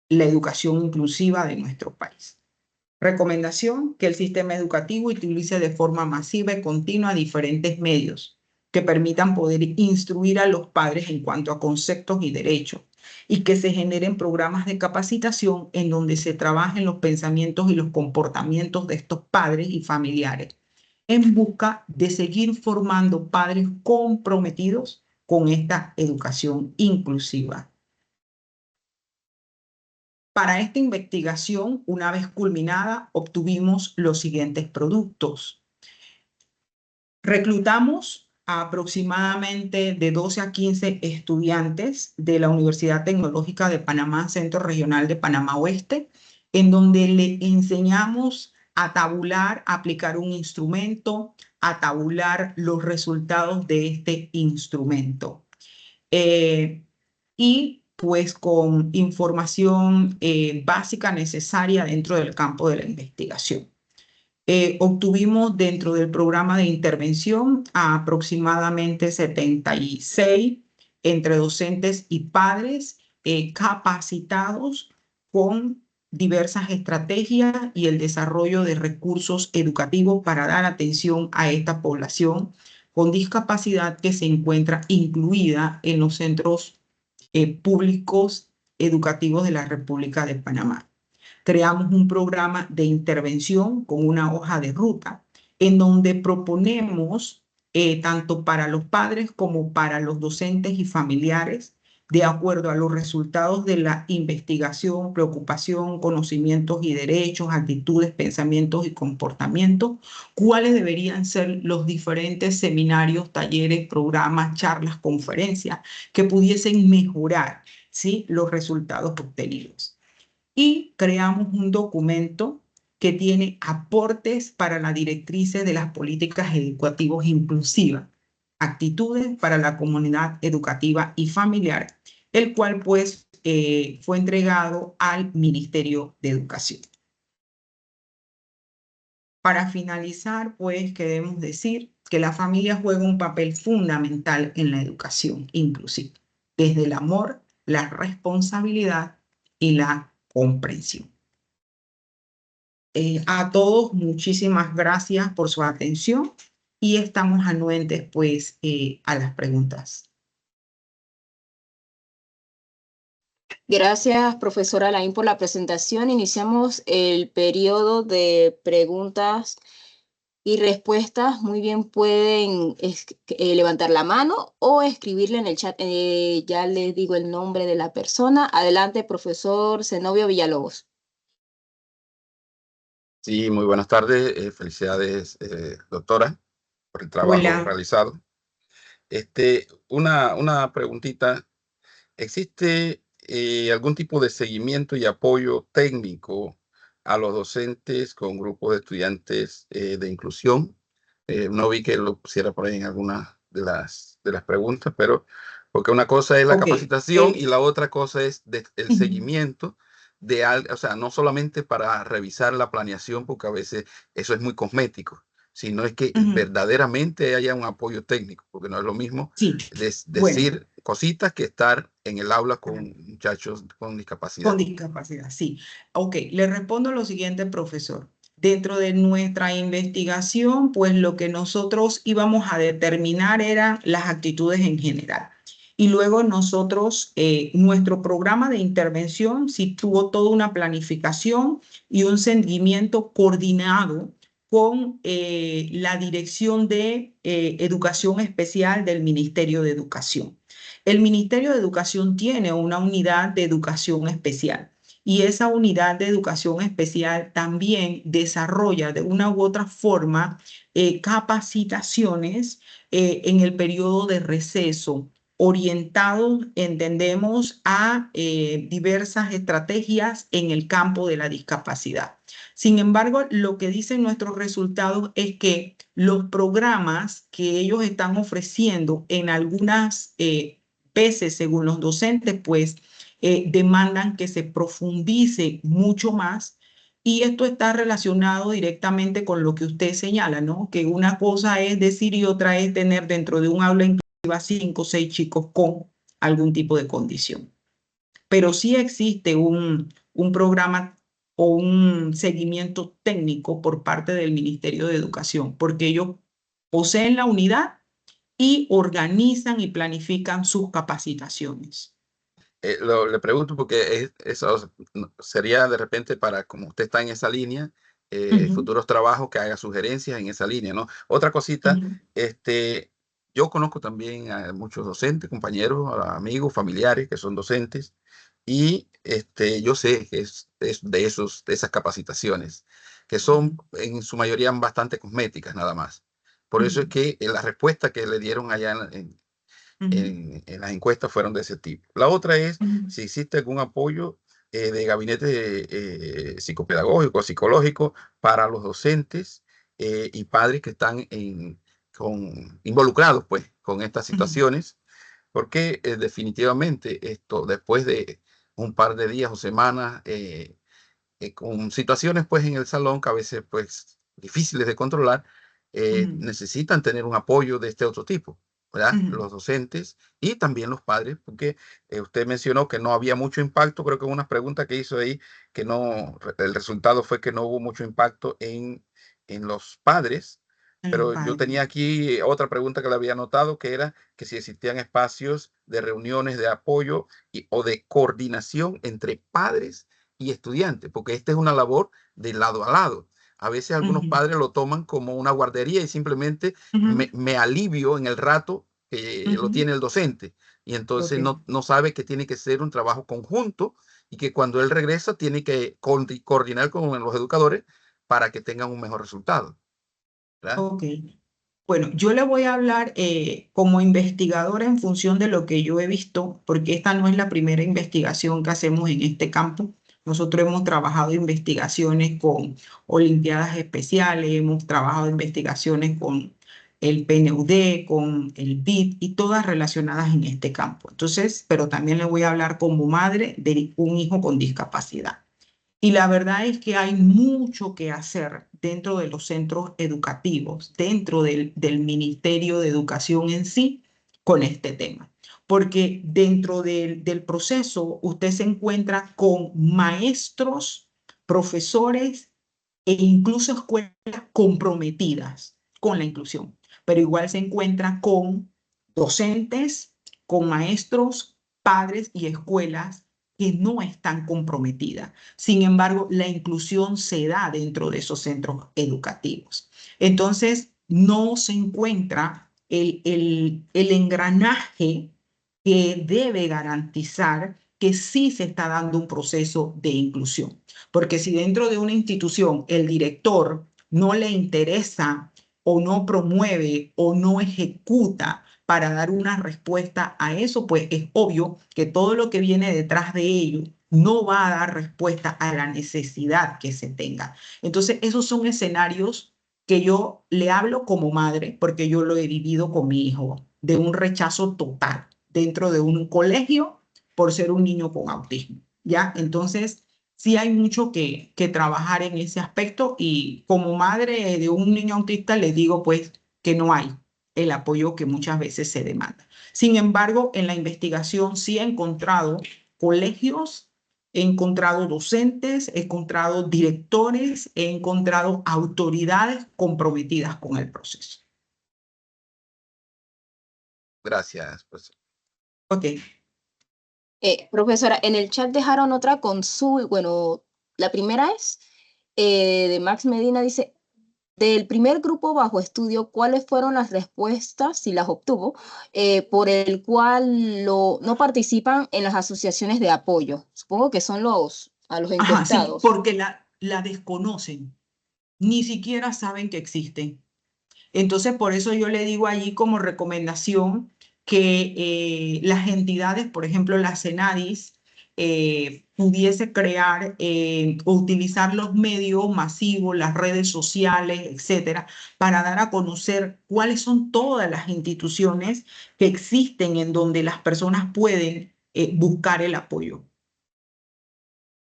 la educación inclusiva de nuestro país. Recomendación: que el sistema educativo utilice de forma masiva y continua diferentes medios que permitan poder instruir a los padres en cuanto a conceptos y derechos, y que se generen programas de capacitación en donde se trabajen los pensamientos y los comportamientos de estos padres y familiares en busca de seguir formando padres comprometidos con esta educación inclusiva. Para esta investigación, una vez culminada, obtuvimos los siguientes productos. Reclutamos a aproximadamente de 12 a 15 estudiantes de la Universidad Tecnológica de Panamá, Centro Regional de Panamá Oeste, en donde le enseñamos a tabular, a aplicar un instrumento, a tabular los resultados de este instrumento. Y pues con información básica necesaria dentro del campo de la investigación. Obtuvimos dentro del programa de intervención a aproximadamente 76 entre docentes y padres capacitados con diversas estrategias y el desarrollo de recursos educativos para dar atención a esta población con discapacidad que se encuentra incluida en los centros públicos educativos de la República de Panamá. Creamos un programa de intervención con una hoja de ruta en donde proponemos tanto para los padres como para los docentes y familiares, de acuerdo a los resultados de la investigación, preocupación, conocimientos y derechos, actitudes, pensamientos y comportamientos, cuáles deberían ser los diferentes seminarios, talleres, programas, charlas, conferencias que pudiesen mejorar, ¿sí?, los resultados obtenidos. Y creamos un documento que tiene aportes para las directrices de las políticas educativas inclusivas, actitudes para la comunidad educativa y familiar, el cual pues fue entregado al Ministerio de Educación. Para finalizar, pues queremos decir que la familia juega un papel fundamental en la educación inclusiva, desde el amor, la responsabilidad y la comprensión. A todos, muchísimas gracias por su atención y estamos anuentes pues a las preguntas. Gracias, profesora Alain, por la presentación. Iniciamos el periodo de preguntas y respuestas. Muy bien, pueden levantar la mano o escribirle en el chat. Ya les digo el nombre de la persona. Adelante, profesor Zenobio Villalobos. Sí, muy buenas tardes. Felicidades, doctora, por el trabajo realizado. Una preguntita. ¿Existe algún tipo de seguimiento y apoyo técnico a los docentes con grupos de estudiantes de inclusión? No vi que lo pusiera por ahí en alguna de las preguntas, pero porque una cosa es la capacitación y la otra cosa es el seguimiento de algo, o sea, no solamente para revisar la planeación, porque a veces eso es muy cosmético, sino es que verdaderamente haya un apoyo técnico, porque no es lo mismo decir cositas que estar en el aula con muchachos con discapacidad. Con discapacidad, sí. Ok, le respondo lo siguiente, profesor. Dentro de nuestra investigación, pues lo que nosotros íbamos a determinar eran las actitudes en general. Y luego nosotros, nuestro programa de intervención sí tuvo toda una planificación y un seguimiento coordinado con la Dirección de Educación Especial del Ministerio de Educación. El Ministerio de Educación tiene una unidad de educación especial y esa unidad de educación especial también desarrolla de una u otra forma capacitaciones en el periodo de receso, orientados, entendemos, a diversas estrategias en el campo de la discapacidad. Sin embargo, lo que dicen nuestros resultados es que los programas que ellos están ofreciendo en algunas veces, según los docentes, pues demandan que se profundice mucho más. Y esto está relacionado directamente con lo que usted señala, ¿no? Que una cosa es decir y otra es tener dentro de un aula inclusiva 5 o 6 chicos con algún tipo de condición. Pero sí existe un programa o un seguimiento técnico por parte del Ministerio de Educación, porque ellos poseen la unidad y organizan y planifican sus capacitaciones. Le pregunto porque eso sería de repente para, como usted está en esa línea, Ujú, futuros trabajos que haga sugerencias en esa línea, ¿no? Otra cosita, ujú, yo conozco también a muchos docentes, compañeros, amigos, familiares que son docentes, y yo sé que es de esas capacitaciones, que son ujú, en su mayoría bastante cosméticas nada más. Por eso es ujú, que la respuesta que le dieron allá ujú, en las encuestas fueron de ese tipo. La otra es ujú, si existe algún apoyo de gabinete psicopedagógico, psicológico para los docentes y padres que están involucrados pues, con estas ujú, situaciones, porque definitivamente esto, después de un par de días o semanas, con situaciones pues en el salón que a veces pues difíciles de controlar, ujú, necesitan tener un apoyo de este otro tipo, ¿verdad? ujú. Los docentes y también los padres, porque usted mencionó que no había mucho impacto, creo que unas preguntas que hizo ahí, que no, el resultado fue que no hubo mucho impacto en los padres, En los pero yo padres. tenía aquí otra pregunta que le había notado, que era que si existían espacios de reuniones de apoyo o de coordinación entre padres y estudiante, porque esta es una labor de lado a lado. A veces algunos Ujú, padres lo toman como una guardería y simplemente ujú, me alivio en el rato que lo ujú. tiene el docente. Y entonces Ok. no sabe que tiene que ser un trabajo conjunto y que cuando él regresa tiene que coordinar con los educadores para que tengan un mejor resultado, ¿verdad? Ok. Bueno, yo le voy a hablar como investigadora en función de lo que yo he visto, porque esta no es la primera investigación que hacemos en este campo. Nosotros hemos trabajado investigaciones con olimpiadas especiales, hemos trabajado investigaciones con el PNUD, con el BID y todas relacionadas en este campo. Entonces, pero también le voy a hablar como madre de un hijo con discapacidad. Y la verdad es que hay mucho que hacer dentro de los centros educativos, dentro del Ministerio de Educación en sí, con este tema. Porque dentro del proceso usted se encuentra con maestros, profesores e incluso escuelas comprometidas con la inclusión, pero igual se encuentra con docentes, con maestros, padres y escuelas que no están comprometidas. Sin embargo, la inclusión se da dentro de esos centros educativos. Entonces, no se encuentra el engranaje que debe garantizar que sí se está dando un proceso de inclusión. Porque si dentro de una institución el director no le interesa o no promueve o no ejecuta para dar una respuesta a eso, pues es obvio que todo lo que viene detrás de ello no va a dar respuesta a la necesidad que se tenga. Entonces, esos son escenarios que yo le hablo como madre, porque yo lo he vivido con mi hijo, de un rechazo total dentro de un colegio por ser un niño con autismo, ¿ya? Entonces, sí hay mucho que trabajar en ese aspecto y como madre de un niño autista les digo pues que no hay el apoyo que muchas veces se demanda. Sin embargo, en la investigación sí he encontrado colegios, he encontrado docentes, he encontrado directores, he encontrado autoridades comprometidas con el proceso. Gracias. Pues. Ok. Profesora, en el chat dejaron otra consulta. Bueno, la primera es de Max Medina, dice, del primer grupo bajo estudio, ¿cuáles fueron las respuestas, si las obtuvo, por el cual no participan en las asociaciones de apoyo? Supongo que son a los Ajá, sí, encuestados. porque la desconocen, ni siquiera saben que existen. Entonces, por eso yo le digo allí como recomendación que las entidades, por ejemplo, la CENADIS, pudiese crear o utilizar los medios masivos, las redes sociales, etcétera, para dar a conocer cuáles son todas las instituciones que existen en donde las personas pueden buscar el apoyo.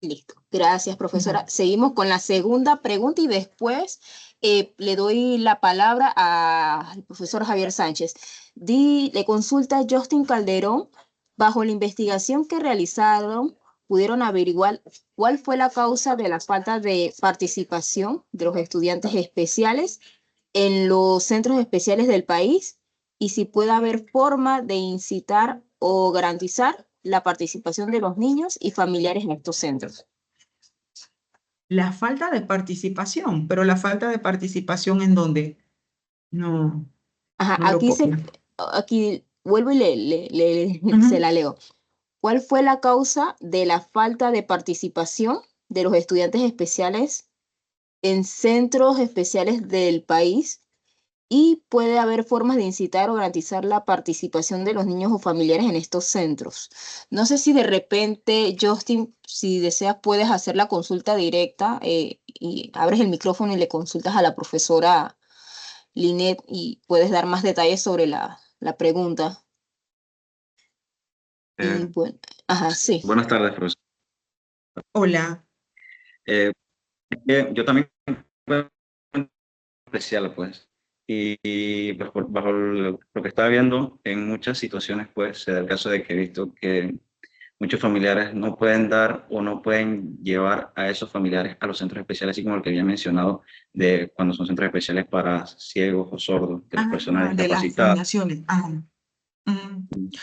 Listo. Gracias, Ujú. profesora. Seguimos con la segunda pregunta y después le doy la palabra al profesor Javier Sánchez. Le consulta Justin Calderón, bajo la investigación que realizaron, pudieron averiguar cuál fue la causa de la falta de participación de los estudiantes especiales en los centros especiales del país y si puede haber forma de incitar o garantizar la participación de los niños y familiares en estos centros? La falta de participación, pero la falta de participación ¿en dónde? No, Ajá, no lo puedo. aquí vuelvo y se Ujú. la leo. ¿Cuál fue la causa de la falta de participación de los estudiantes especiales en centros especiales del país? Y puede haber formas de incitar o garantizar la participación de los niños o familiares en estos centros. No sé si de repente, Justin, si deseas, puedes hacer la consulta directa y abres el micrófono y le consultas a la profesora Linet y puedes dar más detalles sobre la pregunta. Y bueno, ajá, sí. Buenas tardes, profesor. Hola. Eh, yo también fui especial, pues, y, pues, bajo lo que estaba viendo, en muchas situaciones, pues, se da el caso de que he visto que muchos familiares no pueden dar o no pueden llevar a esos familiares a los centros especiales, así como el que había mencionado, de cuando son centros especiales para ciegos o sordos, de las personas De las discapacitadas. asignaciones.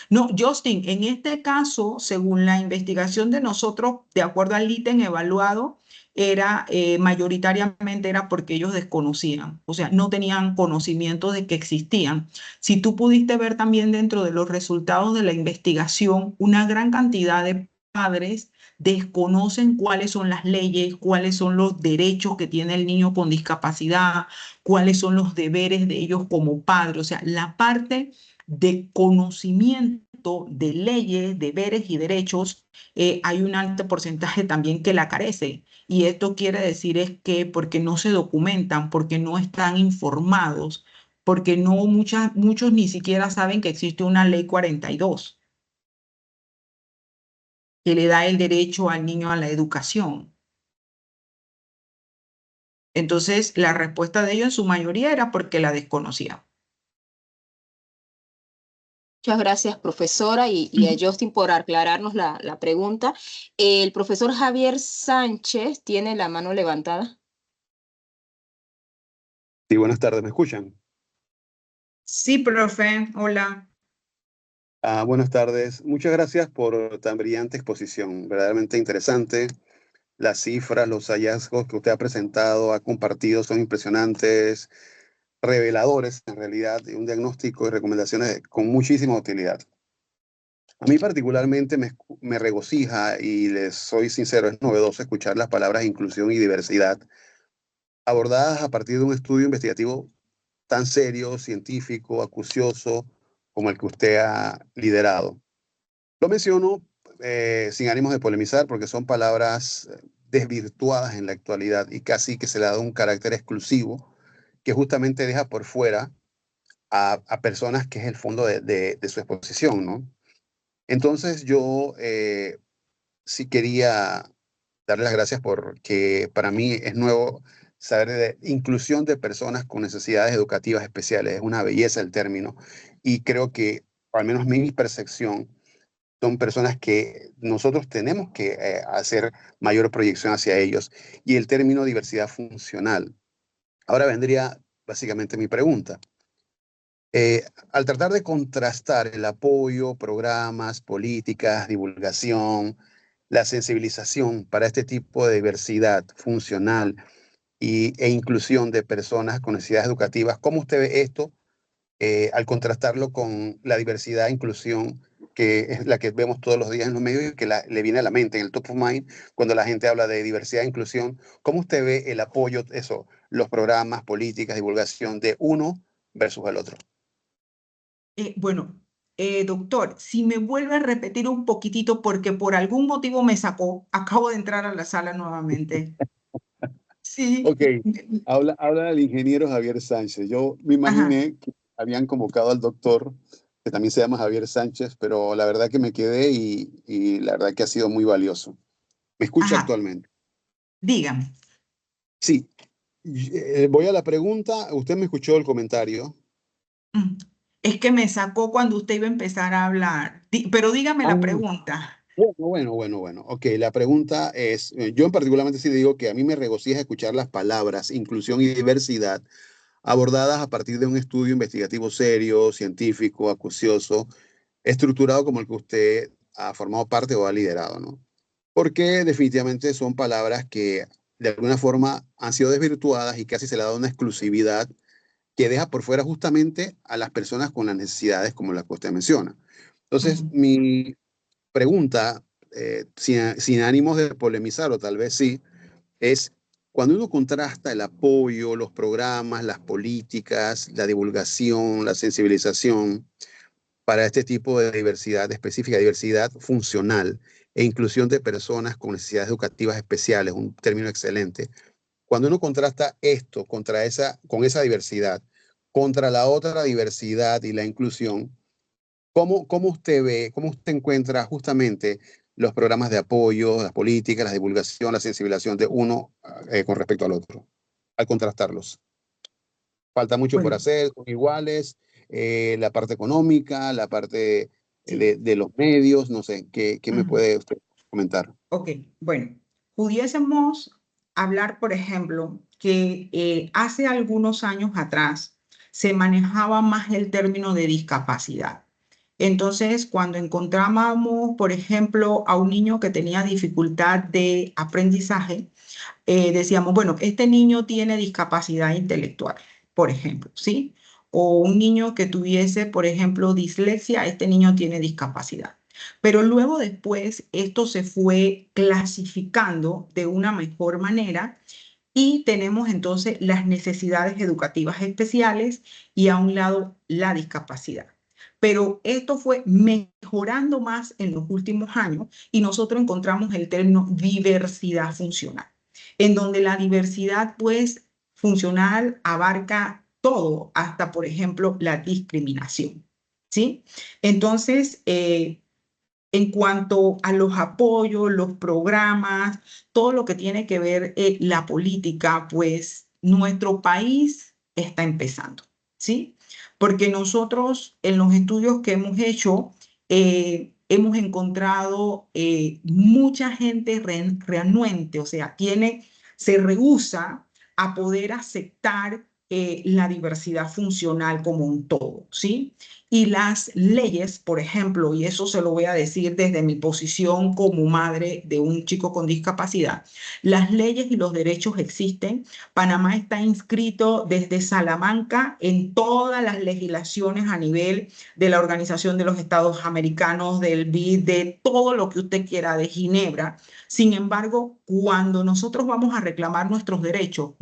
No, Justin, en este caso, según la investigación de nosotros, de acuerdo al ítem evaluado, era mayoritariamente era porque ellos desconocían, o sea, no tenían conocimiento de que existían. Si tú pudiste ver también dentro de los resultados de la investigación, una gran cantidad de padres desconocen cuáles son las leyes, cuáles son los derechos que tiene el niño con discapacidad, cuáles son los deberes de ellos como padres, o sea, la parte de conocimiento de leyes, deberes y derechos, hay un alto porcentaje también que la carece. Y esto quiere decir es que porque no se documentan, porque no están informados, porque no muchos ni siquiera saben que existe una ley 42 que le da el derecho al niño a la educación. Entonces, la respuesta de ellos en su mayoría era porque la desconocían. Muchas gracias, profesora, y a Justin por aclararnos la pregunta. El profesor Javier Sánchez tiene la mano levantada. Sí, buenas tardes, ¿me escuchan? Sí, profe, hola. Buenas tardes, muchas gracias por tan brillante exposición, verdaderamente interesante. Las cifras, los hallazgos que usted ha presentado, ha compartido son impresionantes, reveladores en realidad, y un diagnóstico y recomendaciones con muchísima utilidad. A mí particularmente me regocija y les soy sincero, es novedoso escuchar las palabras inclusión y diversidad abordadas a partir de un estudio investigativo tan serio, científico, acucioso como el que usted ha liderado. Lo menciono sin ánimos de polemizar porque son palabras desvirtuadas en la actualidad y casi que se le ha dado un carácter exclusivo que justamente deja por fuera a personas que es el fondo de su exposición, ¿no? Entonces yo sí quería darle las gracias porque para mí es nuevo saber de inclusión de personas con necesidades educativas especiales. Es una belleza el término y creo que, al menos mi percepción, son personas que nosotros tenemos que hacer mayor proyección hacia ellos y el término diversidad funcional. Ahora vendría básicamente mi pregunta. Al tratar de contrastar el apoyo, programas, políticas, divulgación, la sensibilización para este tipo de diversidad funcional e inclusión de personas con necesidades educativas, ¿cómo usted ve esto al contrastarlo con la diversidad e inclusión que es la que vemos todos los días en los medios y que le viene a la mente, en el top of mind, cuando la gente habla de diversidad e inclusión? ¿Cómo usted ve el apoyo, eso, los programas, políticas, divulgación de uno versus el otro? Bueno, doctor, si me vuelve a repetir un poquitito porque por algún motivo me sacó, acabo de entrar a la sala nuevamente. Sí. Ok, habla el ingeniero Javier Sánchez. Yo me Ajá. imaginé que habían convocado al doctor, que también se llama Javier Sánchez, pero la verdad que me quedé y la verdad que ha sido muy valioso. ¿Me escucha Ajá. actualmente? Dígame. Sí. Voy a la pregunta. Usted me escuchó el comentario. Mm. Es que me sacó cuando usted iba a empezar a hablar. Pero dígame Ah, la pregunta. bueno. Ok, la pregunta es, yo en particularmente sí digo que a mí me regocija escuchar las palabras inclusión y diversidad abordadas a partir de un estudio investigativo serio, científico, acucioso, estructurado como el que usted ha formado parte o ha liderado, ¿no? Porque definitivamente son palabras que de alguna forma han sido desvirtuadas y casi se le ha dado una exclusividad que deja por fuera justamente a las personas con las necesidades como las que usted menciona. Entonces, mi pregunta, sin ánimos de polemizar, o tal vez sí, es cuando uno contrasta el apoyo, los programas, las políticas, la divulgación, la sensibilización para este tipo de diversidad específica, diversidad funcional e inclusión de personas con necesidades educativas especiales, un término excelente. Cuando uno contrasta esto con esa diversidad, contra la otra diversidad y la inclusión, ¿cómo usted ve, cómo usted encuentra justamente los programas de apoyo, las políticas, la divulgación, la sensibilización de uno con respecto al otro, al contrastarlos? Falta mucho por Bueno, hacer, son iguales, la parte económica, la parte sí. de los medios, no sé, ¿qué me Ujú. puede usted comentar? Ok, bueno, pudiésemos hablar, por ejemplo, que hace algunos años atrás se manejaba más el término de discapacidad. Entonces, cuando encontrábamos, por ejemplo, a un niño que tenía dificultad de aprendizaje, decíamos, bueno, este niño tiene discapacidad intelectual, por ejemplo, ¿sí? O un niño que tuviese, por ejemplo, dislexia, este niño tiene discapacidad. Pero luego después esto se fue clasificando de una mejor manera y tenemos entonces las necesidades educativas especiales y a un lado la discapacidad. Pero esto fue mejorando más en los últimos años y nosotros encontramos el término diversidad funcional, en donde la diversidad pues funcional abarca todo, hasta por ejemplo la discriminación, ¿sí? Entonces, en cuanto a los apoyos, los programas, todo lo que tiene que ver la política, pues nuestro país está empezando, ¿sí? Porque nosotros en los estudios que hemos hecho, hemos encontrado mucha gente reanuente, o sea, se rehúsa a poder aceptar la diversidad funcional como un todo, ¿sí? Y las leyes, por ejemplo, y eso se lo voy a decir desde mi posición como madre de un chico con discapacidad, las leyes y los derechos existen. Panamá está inscrito desde Salamanca en todas las legislaciones a nivel de la Organización de los Estados Americanos, del BID, de todo lo que usted quiera, de Ginebra. Sin embargo, cuando nosotros vamos a reclamar nuestros derechos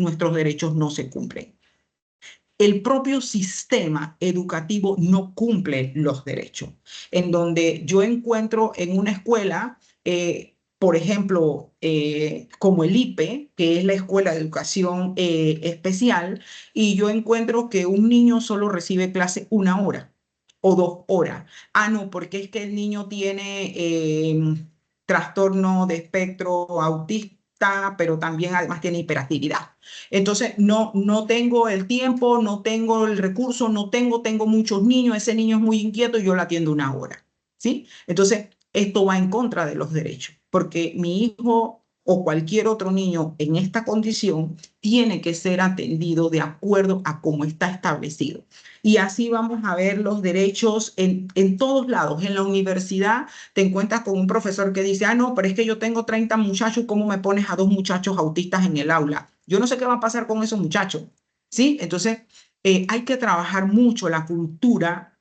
no se cumplen. El propio sistema educativo no cumple los derechos. En donde yo encuentro en una escuela, por ejemplo, como el IPE, que es la Escuela de Educación Especial, y yo encuentro que un niño solo recibe clase 1 hora o 2 horas. Ah, no, porque es que el niño tiene trastorno de espectro autista, pero también además tiene hiperactividad. Entonces, no tengo el tiempo, no tengo el recurso, tengo muchos niños, ese niño es muy inquieto y yo lo atiendo 1 hora, ¿sí? Entonces, esto va en contra de los derechos, porque mi hijo o cualquier otro niño en esta condición tiene que ser atendido de acuerdo a cómo está establecido. Y así vamos a ver los derechos en todos lados. En la universidad te encuentras con un profesor que dice, ah, no, pero es que yo tengo 30 muchachos, ¿cómo me pones a 2 muchachos autistas en el aula? Yo no sé qué va a pasar con esos muchachos, ¿sí? Entonces, hay que trabajar mucho la cultura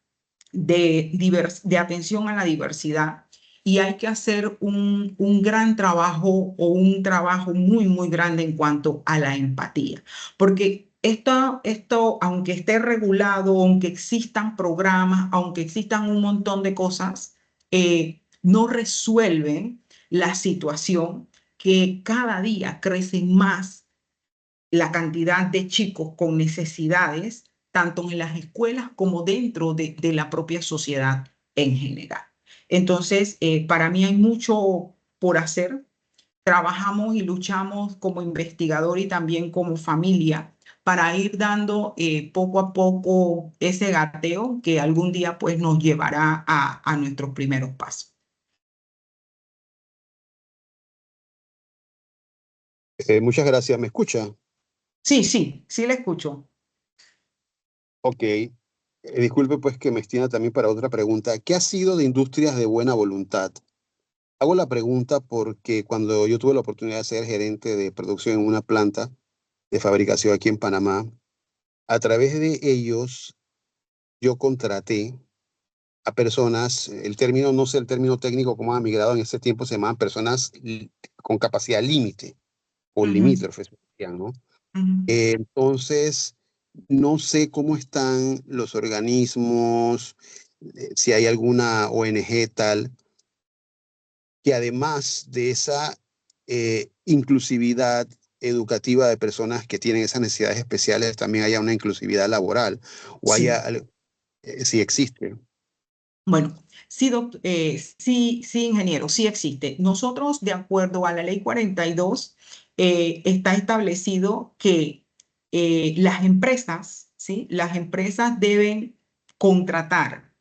de atención a la diversidad y hay que hacer un gran trabajo o un trabajo muy, muy grande en cuanto a la empatía, porque esto, aunque esté regulado, aunque existan programas, aunque existan un montón de cosas, no resuelven la situación que cada día crece más la cantidad de chicos con necesidades, tanto en las escuelas como dentro de la propia sociedad en general. Entonces, para mí hay mucho por hacer. Trabajamos y luchamos como investigador y también como familia para ir dando poco a poco ese gateo que algún día pues nos llevará a nuestros primeros pasos. Muchas gracias, ¿me escucha? Sí, sí, sí le escucho. Ok. disculpe pues que me extienda también para otra pregunta. ¿Qué ha sido de Industrias de Buena Voluntad? Hago la pregunta porque cuando yo tuve la oportunidad de ser gerente de producción en una planta de fabricación aquí en Panamá, a través de ellos yo contraté a personas, el término, no sé el término técnico cómo ha migrado, en ese tiempo se llamaban personas con capacidad límite o limítrofes, ¿no? Entonces, no sé cómo están los organismos, si hay alguna ONG tal, que además de esa inclusividad educativa de personas que tienen esas necesidades especiales, también haya una inclusividad laboral o Sí. haya, si existe. Bueno, sí, sí, ingeniero, sí existe. Nosotros, de acuerdo a la ley 42, está establecido que las empresas, ¿sí? Las empresas deben contratar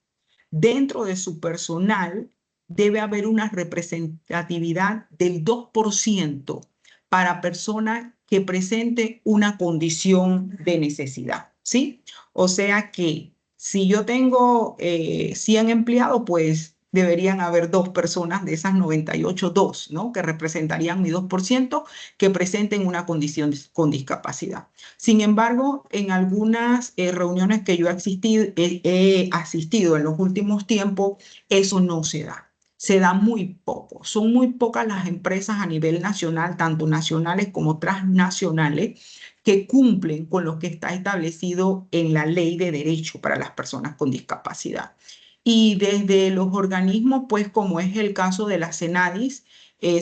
dentro de su personal, debe haber una representatividad del 2% para personas que presenten una condición de necesidad, ¿sí? O sea que si yo tengo 100 empleados, pues deberían haber 2 personas de esas 98, 2, ¿no? Que representarían mi 2% que presenten una condición con discapacidad. Sin embargo, en algunas reuniones que yo he asistido en los últimos tiempos, eso no se da. Se da muy poco. Son muy pocas las empresas a nivel nacional, tanto nacionales como transnacionales, que cumplen con lo que está establecido en la ley de derecho para las personas con discapacidad. Y desde los organismos, pues como es el caso de la CENADIS,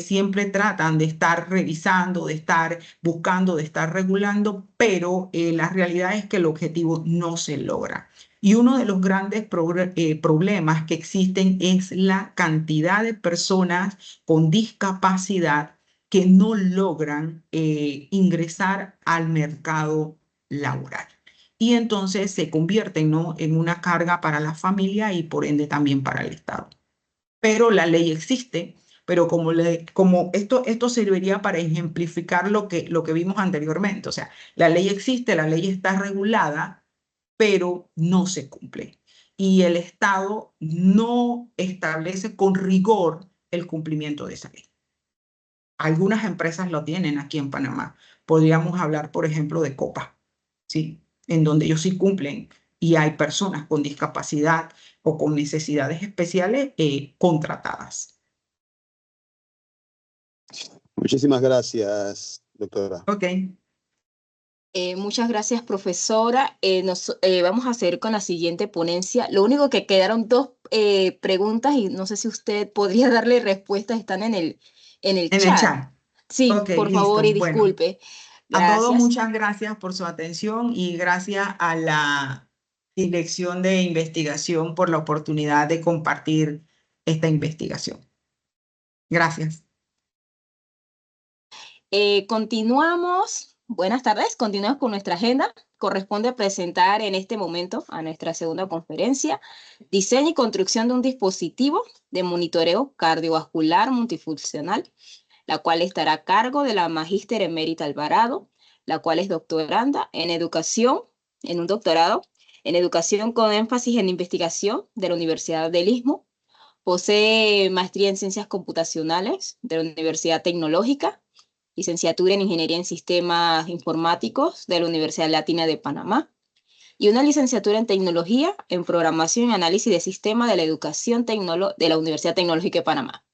siempre tratan de estar revisando, de estar buscando, de estar regulando, pero la realidad es que el objetivo no se logra. Y uno de los grandes problemas que existen es la cantidad de personas con discapacidad que no logran ingresar al mercado laboral. Y entonces se convierten, ¿no?, en una carga para la familia y por ende también para el Estado. Pero la ley existe, pero como esto serviría para ejemplificar lo que vimos anteriormente. O sea, la ley existe, la ley está regulada, pero no se cumple. Y el Estado no establece con rigor el cumplimiento de esa ley. Algunas empresas lo tienen aquí en Panamá. Podríamos hablar, por ejemplo, de Copa, ¿sí? En donde ellos sí cumplen y hay personas con discapacidad o con necesidades especiales contratadas. Muchísimas gracias, doctora. Ok. Muchas gracias, profesora. Vamos a hacer con la siguiente ponencia. Lo único que quedaron dos preguntas y no sé si usted podría darle respuestas, están en el En el chat. chat. Sí, Ok, por favor listo. y Bueno, disculpe. a todos Gracias. muchas gracias por su atención y gracias a la Dirección de Investigación por la oportunidad de compartir esta investigación. Gracias. Continuamos. Buenas tardes. Continuamos con nuestra agenda. Corresponde presentar en este momento a nuestra segunda conferencia, diseño y construcción de un dispositivo de monitoreo cardiovascular multifuncional, la cual estará a cargo de la magíster emérita Alvarado, la cual es doctoranda en educación, en un doctorado en educación con énfasis en investigación de la Universidad del Istmo. Posee maestría en ciencias computacionales de la Universidad Tecnológica, licenciatura en Ingeniería en Sistemas Informáticos de la Universidad Latina de Panamá y una licenciatura en Tecnología en Programación y Análisis de Sistemas de la Educación de la Universidad Tecnológica de Panamá.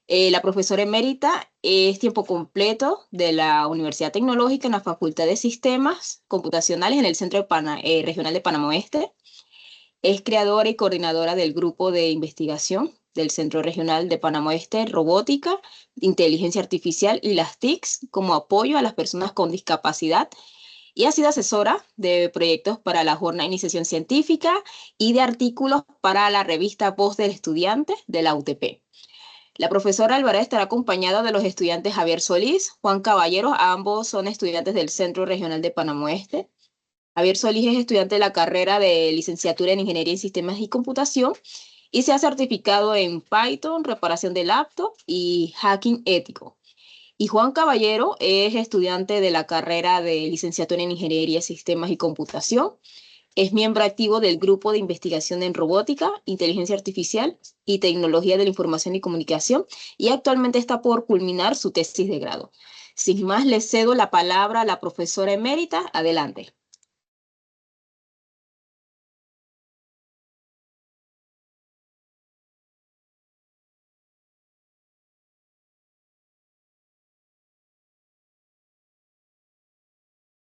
La profesora emérita es tiempo completo de la Universidad Tecnológica en la Facultad de Sistemas Computacionales en el Centro Regional de Panamá Oeste. Es creadora y coordinadora del grupo de investigación del Centro Regional de Panamá Oeste, Robótica, Inteligencia Artificial y las TICs como apoyo a las personas con discapacidad y ha sido asesora de proyectos para la Jornada de Iniciación Científica y de artículos para la revista Voz del Estudiante de la UTP. La profesora Alvarado estará acompañada de los estudiantes Javier Solís, Juan Caballero, ambos son estudiantes del Centro Regional de Panamá Oeste. Javier Solís es estudiante de la carrera de licenciatura en Ingeniería en Sistemas y Computación y se ha certificado en Python, reparación de laptop y hacking ético. Y Juan Caballero es estudiante de la carrera de licenciatura en Ingeniería en Sistemas y Computación Es miembro activo del Grupo de Investigación en Robótica, Inteligencia Artificial y Tecnología de la Información y Comunicación, y actualmente está por culminar su tesis de grado. Sin más, le cedo la palabra a la profesora emérita. Adelante.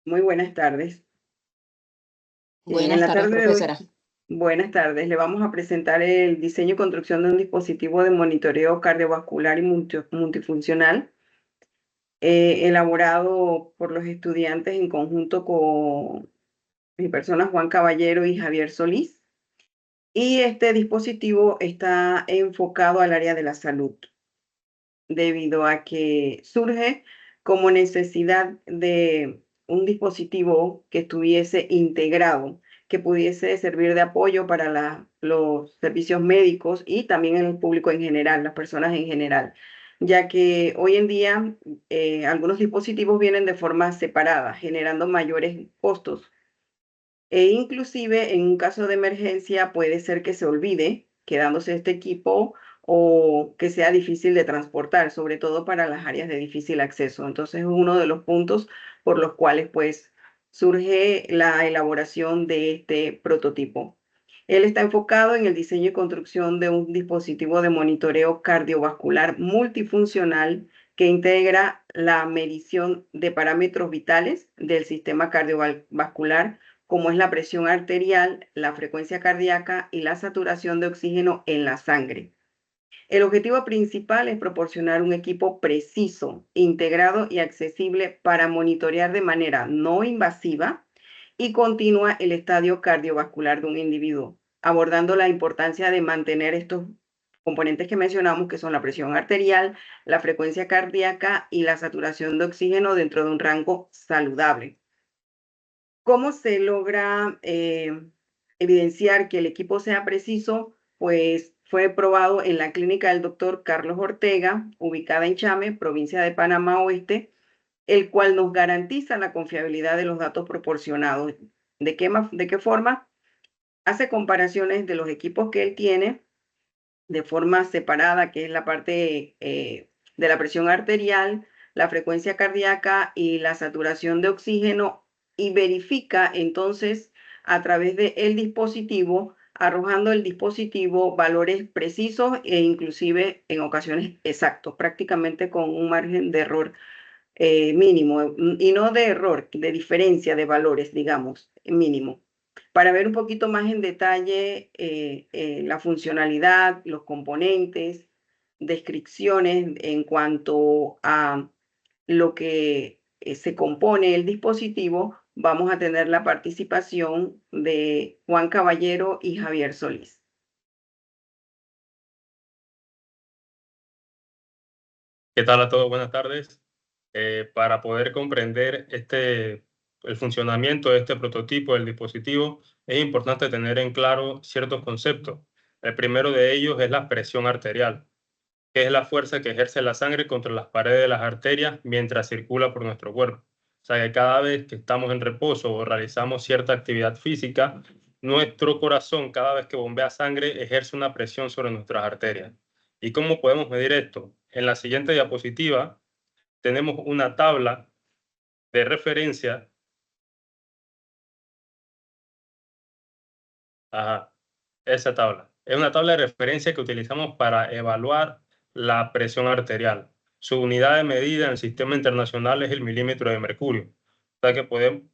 Muy buenas tardes. Buenas tardes, profesora. Buenas tardes. Le vamos a presentar el diseño y construcción de un dispositivo de monitoreo cardiovascular y multifuncional, elaborado por los estudiantes en conjunto con mi persona Juan Caballero y Javier Solís. Y este dispositivo está enfocado al área de la salud, debido a que surge como necesidad de un dispositivo que estuviese integrado, que pudiese servir de apoyo para los servicios médicos y también el público en general, las personas en general, ya que hoy en día algunos dispositivos vienen de forma separada, generando mayores costos. E inclusive en un caso de emergencia puede ser que se olvide quedándose este equipo o que sea difícil de transportar, sobre todo para las áreas de difícil acceso. Entonces es uno de los puntos por los cuales pues surge la elaboración de este prototipo. Él está enfocado en el diseño y construcción de un dispositivo de monitoreo cardiovascular multifuncional que integra la medición de parámetros vitales del sistema cardiovascular, como es la presión arterial, la frecuencia cardíaca y la saturación de oxígeno en la sangre. El objetivo principal es proporcionar un equipo preciso, integrado y accesible para monitorear de manera no invasiva y continua el estadio cardiovascular de un individuo, abordando la importancia de mantener estos componentes que mencionamos, que son la presión arterial, la frecuencia cardíaca y la saturación de oxígeno dentro de un rango saludable. ¿Cómo se logra evidenciar que el equipo sea preciso? Pues fue probado en la clínica del doctor Carlos Ortega, ubicada en Chame, provincia de Panamá Oeste, el cual nos garantiza la confiabilidad de los datos proporcionados. ¿De qué forma? Hace comparaciones de los equipos que él tiene de forma separada, que es la parte de la presión arterial, la frecuencia cardíaca y la saturación de oxígeno, y verifica entonces a través del dispositivo, arrojando el dispositivo valores precisos e inclusive en ocasiones exactos, prácticamente con un margen de error mínimo, y no de error, de diferencia de valores, digamos, mínimo. Para ver un poquito más en detalle la funcionalidad, los componentes, descripciones en cuanto a lo que se compone el dispositivo, vamos a tener la participación de Juan Caballero y Javier Solís. ¿Qué tal a todos? Buenas tardes. Para poder comprender el funcionamiento de este prototipo del dispositivo, es importante tener en claro ciertos conceptos. El primero de ellos es la presión arterial, que es la fuerza que ejerce la sangre contra las paredes de las arterias mientras circula por nuestro cuerpo. O sea que cada vez que estamos en reposo o realizamos cierta actividad física, nuestro corazón, cada vez que bombea sangre, ejerce una presión sobre nuestras arterias. ¿Y cómo podemos medir esto? En la siguiente diapositiva tenemos una tabla de referencia. Ajá, esa tabla. Es una tabla de referencia que utilizamos para evaluar la presión arterial. Su unidad de medida en el sistema internacional es el milímetro de mercurio. O sea que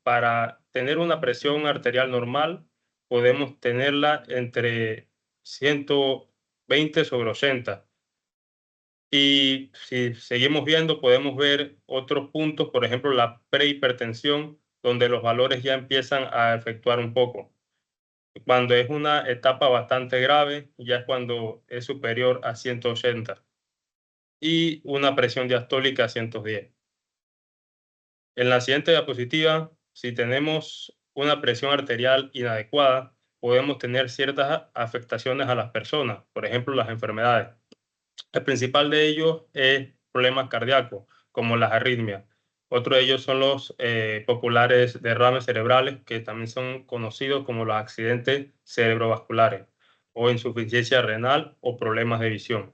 para tener una presión arterial normal, podemos tenerla entre 120/80. Y si seguimos viendo, podemos ver otros puntos, por ejemplo, la prehipertensión, donde los valores ya empiezan a efectuar un poco. Cuando es una etapa bastante grave, ya es cuando es superior a 180. Y una presión diastólica a 110. En la siguiente diapositiva, si tenemos una presión arterial inadecuada, podemos tener ciertas afectaciones a las personas, por ejemplo, las enfermedades. El principal de ellos es problemas cardíacos, como las arritmias. Otro de ellos son los populares derrames cerebrales, que también son conocidos como los accidentes cerebrovasculares, o insuficiencia renal o problemas de visión.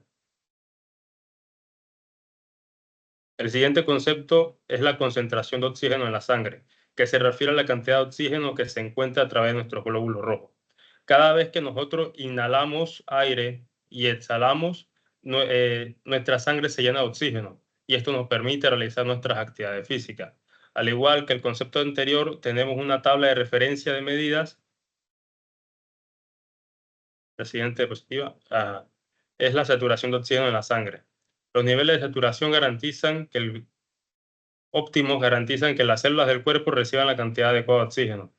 El siguiente concepto es la concentración de oxígeno en la sangre, que se refiere a la cantidad de oxígeno que se encuentra a través de nuestros glóbulos rojos. Cada vez que nosotros inhalamos aire y exhalamos, nuestra sangre se llena de oxígeno y esto nos permite realizar nuestras actividades físicas. Al igual que el concepto anterior, tenemos una tabla de referencia de medidas. La siguiente diapositiva es la saturación de oxígeno en la sangre. Los niveles de saturación óptimos garantizan que las células del cuerpo reciban la cantidad adecuada de oxígeno.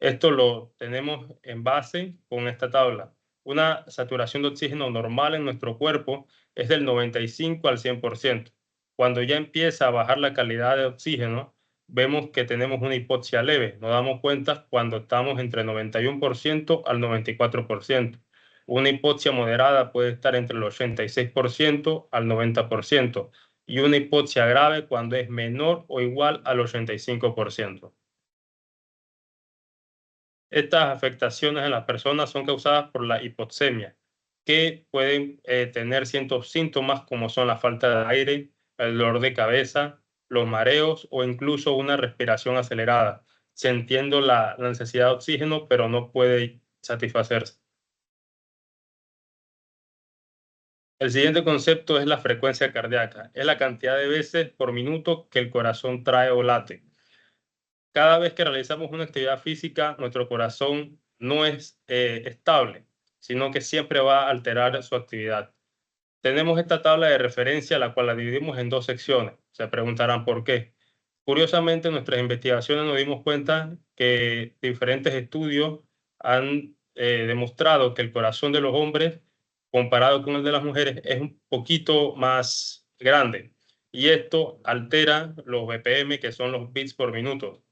Esto lo tenemos en base con esta tabla. Una saturación de oxígeno normal en nuestro cuerpo es del 95 al 100%. Cuando ya empieza a bajar la calidad de oxígeno, vemos que tenemos una hipoxia leve. Nos damos cuenta cuando estamos entre 91% al 94%. Una hipoxia moderada puede estar entre el 86% al 90%. Y una hipoxia grave cuando es menor o igual al 85%. Estas afectaciones en las personas son causadas por la hipoxemia, que pueden tener ciertos síntomas como son la falta de aire, el dolor de cabeza, los mareos o incluso una respiración acelerada, sintiendo la necesidad de oxígeno, pero no puede satisfacerse. El siguiente concepto es la frecuencia cardíaca. Es la cantidad de veces por minuto que el corazón trae o late. Cada vez que realizamos una actividad física, nuestro corazón no es estable, sino que siempre va a alterar su actividad. Tenemos esta tabla de referencia, la cual la dividimos en dos secciones. Se preguntarán por qué. Curiosamente, en nuestras investigaciones nos dimos cuenta que diferentes estudios han demostrado que el corazón de los hombres, comparado con el de las mujeres, es un poquito más grande. Y esto altera los BPM, que son los beats por minuto,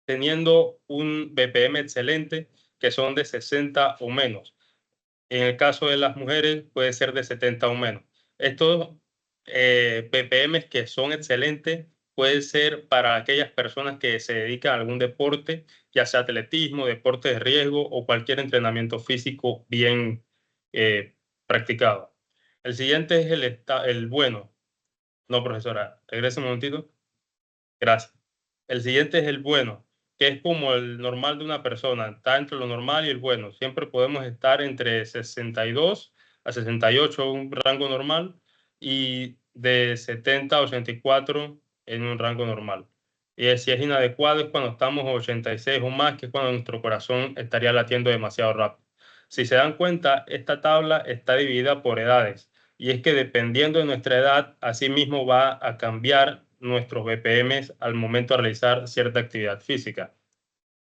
teniendo un BPM excelente, que son de 60 o menos. En el caso de las mujeres puede ser de 70 o menos. Estos BPMs que son excelentes pueden ser para aquellas personas que se dedican a algún deporte, ya sea atletismo, deporte de riesgo o cualquier entrenamiento físico bien practicado. El siguiente es el bueno. No, profesora, regrese un momentito. Gracias. El siguiente es el bueno, que es como el normal de una persona. Está entre lo normal y el bueno. Siempre podemos estar entre 62 a 68, un rango normal, y de 70 a 84 en un rango normal. Y si es inadecuado es cuando estamos a 86 o más, que es cuando nuestro corazón estaría latiendo demasiado rápido. Si se dan cuenta, esta tabla está dividida por edades. Y es que dependiendo de nuestra edad, así mismo va a cambiar nuestros BPMs al momento de realizar cierta actividad física.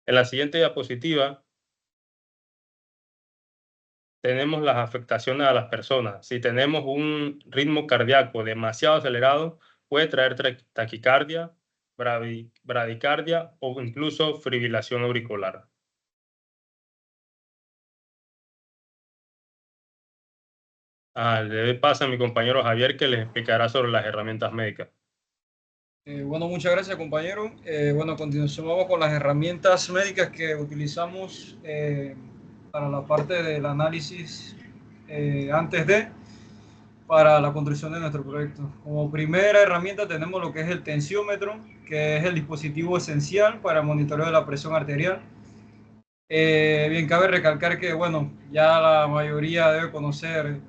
En la siguiente diapositiva tenemos las afectaciones a las personas. Si tenemos un ritmo cardíaco demasiado acelerado, puede traer taquicardia, bradicardia o incluso fibrilación auricular. Le pasa a mi compañero Javier, que les explicará sobre las herramientas médicas. Bueno, muchas gracias, compañero. Bueno, a continuación vamos con las herramientas médicas que utilizamos para la parte del análisis antes de, para la construcción de nuestro proyecto. Como primera herramienta tenemos lo que es el tensiómetro, que es el dispositivo esencial para monitoreo de la presión arterial. Bien, cabe recalcar que, bueno, ya la mayoría debe conocer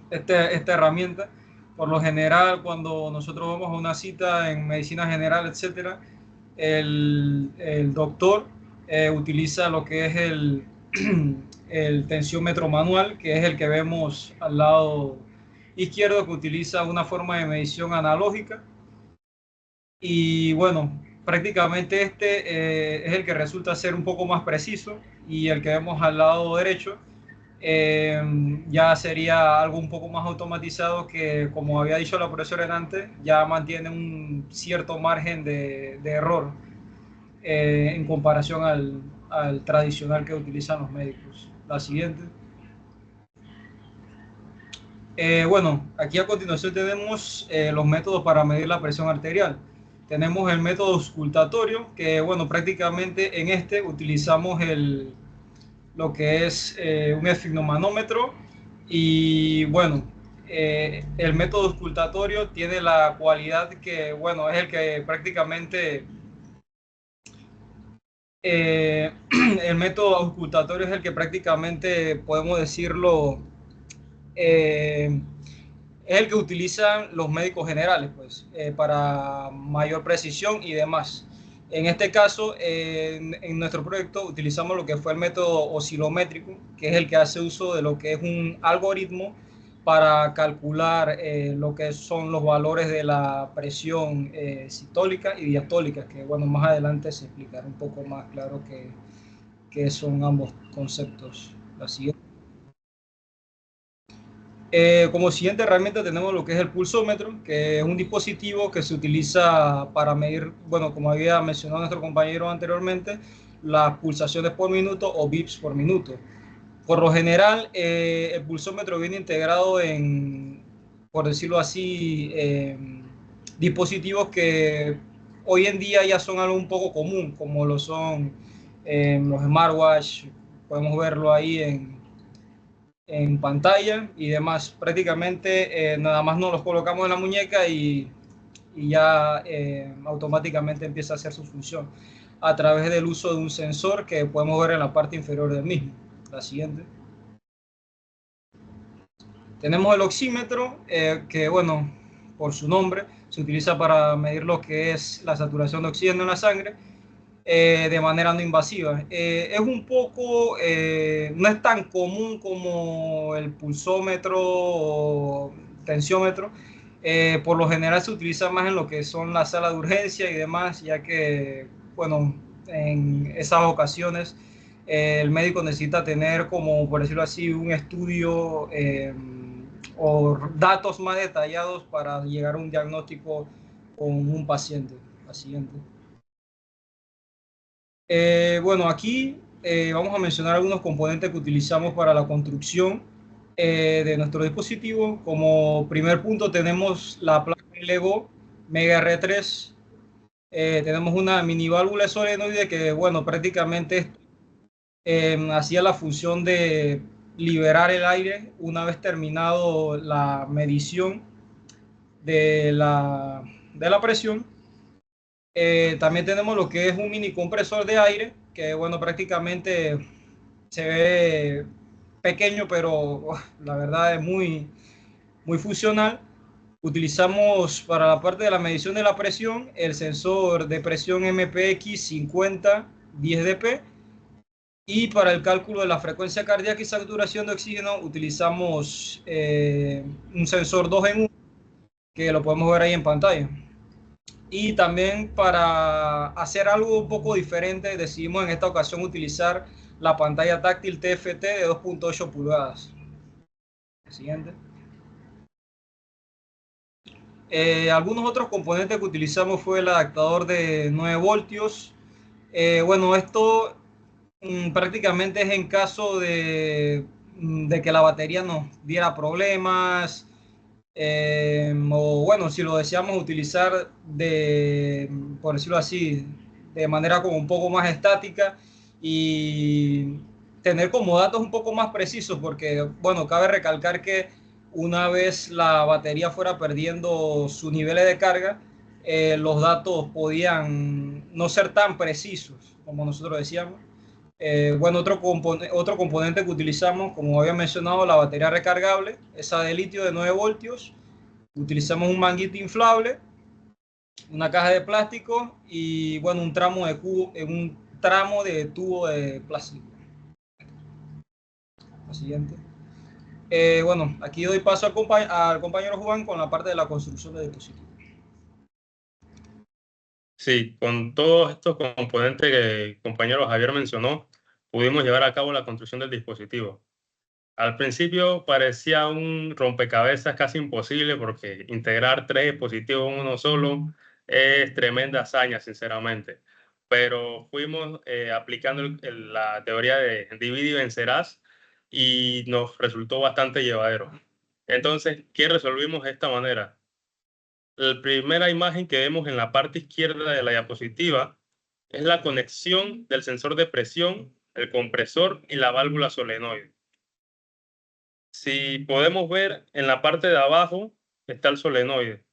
esta herramienta. Por lo general, cuando nosotros vamos a una cita en medicina general, etcétera, el doctor utiliza lo que es el tensiómetro manual, que es el que vemos al lado izquierdo, que utiliza una forma de medición analógica. Y bueno, prácticamente este es el que resulta ser un poco más preciso, y el que vemos al lado derecho ya sería algo un poco más automatizado, que, como había dicho la profesora antes, ya mantiene un cierto margen de error en comparación al tradicional que utilizan los médicos. La siguiente. Bueno, aquí a continuación tenemos los métodos para medir la presión arterial. Tenemos el método auscultatorio, que bueno, prácticamente en este utilizamos lo que es un esfigmomanómetro y bueno, el método auscultatorio tiene la cualidad que bueno, es el que prácticamente el método auscultatorio es el que prácticamente podemos decirlo es el que utilizan los médicos generales, pues, para mayor precisión y demás. En este caso, en nuestro proyecto utilizamos lo que fue el método oscilométrico, que es el que hace uso de lo que es un algoritmo para calcular lo que son los valores de la presión sistólica y diastólica, que bueno, más adelante se explicará un poco más claro que son ambos conceptos. La siguiente. Como siguiente herramienta tenemos lo que es el pulsómetro, que es un dispositivo que se utiliza para medir, bueno, como había mencionado nuestro compañero anteriormente, las pulsaciones por minuto o beats por minuto. Por lo general, el pulsómetro viene integrado en, por decirlo así, dispositivos que hoy en día ya son algo un poco común, como lo son los smartwatch, podemos verlo ahí en pantalla y demás. Prácticamente nada más nos los colocamos en la muñeca y ya automáticamente empieza a hacer su función a través del uso de un sensor que podemos ver en la parte inferior del mismo. La siguiente. Tenemos el oxímetro, que bueno, por su nombre, se utiliza para medir lo que es la saturación de oxígeno en la sangre de manera no invasiva. Es un poco, no es tan común como el pulsómetro o tensiómetro. Por lo general se utiliza más en lo que son las salas de urgencia y demás, ya que, bueno, en esas ocasiones el médico necesita tener, como por decirlo así, un estudio o datos más detallados para llegar a un diagnóstico con un paciente. La siguiente. Bueno, aquí vamos a mencionar algunos componentes que utilizamos para la construcción de nuestro dispositivo. Como primer punto tenemos la placa Lego Mega R3. Tenemos una mini válvula solenoide que, bueno, prácticamente hacía la función de liberar el aire una vez terminado la medición de la presión. También tenemos lo que es un mini compresor de aire, que bueno, prácticamente se ve pequeño, pero la verdad es muy funcional. Utilizamos para la parte de la medición de la presión el sensor de presión MPX 5010DP y para el cálculo de la frecuencia cardíaca y saturación de oxígeno utilizamos un sensor 2 en 1 que lo podemos ver ahí en pantalla. Y también para hacer algo un poco diferente, decidimos en esta ocasión utilizar la pantalla táctil TFT de 2.8 pulgadas. Siguiente. Algunos otros componentes que utilizamos fue el adaptador de 9 voltios. Bueno, esto prácticamente es en caso de que la batería nos diera problemas, o bueno, si lo deseamos utilizar por decirlo así, de manera como un poco más estática y tener como datos un poco más precisos, porque bueno, cabe recalcar que una vez la batería fuera perdiendo sus niveles de carga, los datos podían no ser tan precisos como nosotros decíamos. Bueno, otro componente que utilizamos, como había mencionado, la batería recargable, esa de litio de 9 voltios. Utilizamos un manguito inflable, una caja de plástico y, bueno, un tramo de tubo de plástico. La siguiente. Bueno, aquí doy paso al compañero Juan con la parte de la construcción de dispositivos. Sí, con todos estos componentes que el compañero Javier mencionó, pudimos llevar a cabo la construcción del dispositivo. Al principio parecía un rompecabezas casi imposible porque integrar 3 dispositivos en uno solo es tremenda hazaña, sinceramente. Pero fuimos aplicando la teoría de divide y vencerás y nos resultó bastante llevadero. Entonces, ¿qué resolvimos de esta manera? La primera imagen que vemos en la parte izquierda de la diapositiva es la conexión del sensor de presión, el compresor y la válvula solenoide. Si podemos ver, en la parte de abajo está el solenoide.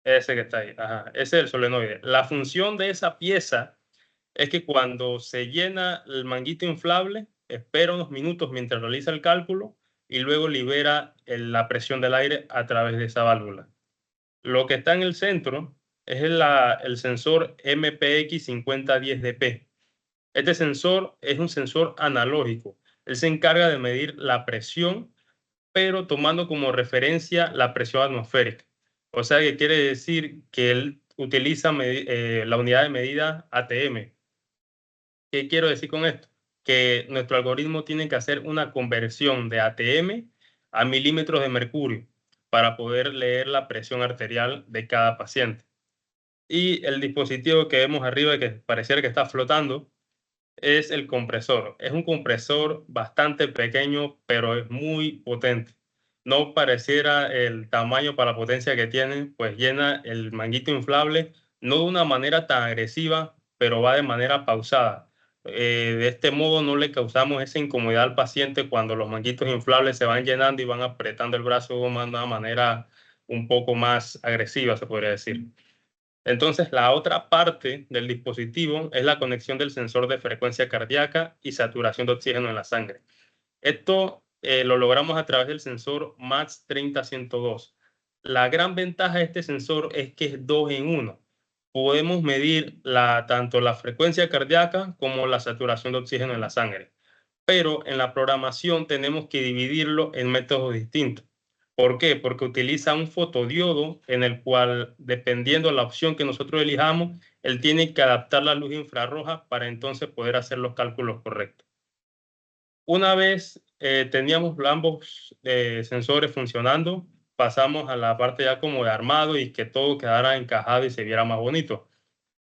Ese que está ahí. Ajá, ese es el solenoide. La función de esa pieza es que cuando se llena el manguito inflable, espera unos minutos mientras realiza el cálculo y luego libera la presión del aire a través de esa válvula. Lo que está en el centro es el sensor MPX5010DP. Este sensor es un sensor analógico. Él se encarga de medir la presión, pero tomando como referencia la presión atmosférica. O sea que quiere decir que él utiliza la unidad de medida ATM. ¿Qué quiero decir con esto? Que nuestro algoritmo tiene que hacer una conversión de ATM a milímetros de mercurio para poder leer la presión arterial de cada paciente. Y el dispositivo que vemos arriba, que pareciera que está flotando, es el compresor. Es un compresor bastante pequeño, pero es muy potente. No pareciera el tamaño para la potencia que tiene, pues llena el manguito inflable, no de una manera tan agresiva, pero va de manera pausada. De este modo no le causamos esa incomodidad al paciente cuando los manguitos inflables se van llenando y van apretando el brazo de una manera un poco más agresiva, se podría decir. Entonces, la otra parte del dispositivo es la conexión del sensor de frecuencia cardíaca y saturación de oxígeno en la sangre. Esto lo logramos a través del sensor MATS 30-102. La gran ventaja de este sensor es que es 2 en 1. Podemos medir tanto la frecuencia cardíaca como la saturación de oxígeno en la sangre. Pero en la programación tenemos que dividirlo en métodos distintos. ¿Por qué? Porque utiliza un fotodiodo en el cual, dependiendo de la opción que nosotros elijamos, él tiene que adaptar la luz infrarroja para entonces poder hacer los cálculos correctos. Una vez teníamos ambos sensores funcionando, pasamos a la parte ya como de armado y que todo quedara encajado y se viera más bonito.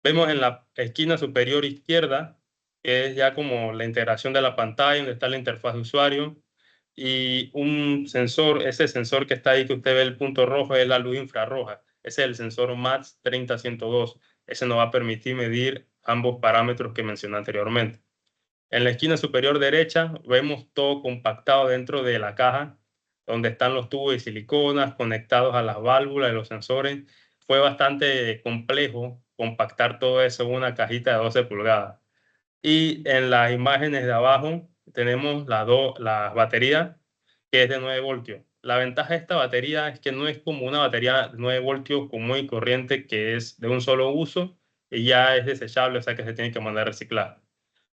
Vemos en la esquina superior izquierda, que es ya como la integración de la pantalla, donde está la interfaz de usuario, y un sensor, ese sensor que está ahí, que usted ve el punto rojo, es la luz infrarroja. Ese es el sensor MATS 30-102. Ese nos va a permitir medir ambos parámetros que mencioné anteriormente. En la esquina superior derecha vemos todo compactado dentro de la caja, donde están los tubos de siliconas conectados a las válvulas de los sensores. Fue bastante complejo compactar todo eso en una cajita de 12 pulgadas. Y en las imágenes de abajo tenemos las baterías, que es de 9 voltios. La ventaja de esta batería es que no es como una batería de 9 voltios común y corriente, que es de un solo uso y ya es desechable, o sea que se tiene que mandar a reciclar.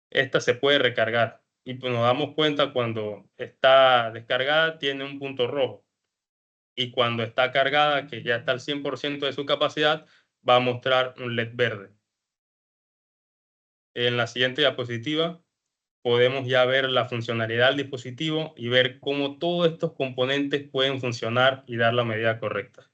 Esta se puede recargar y pues nos damos cuenta cuando está descargada tiene un punto rojo y cuando está cargada, que ya está al 100% de su capacidad, va a mostrar un LED verde. En la siguiente diapositiva podemos ya ver la funcionalidad del dispositivo y ver cómo todos estos componentes pueden funcionar y dar la medida correcta.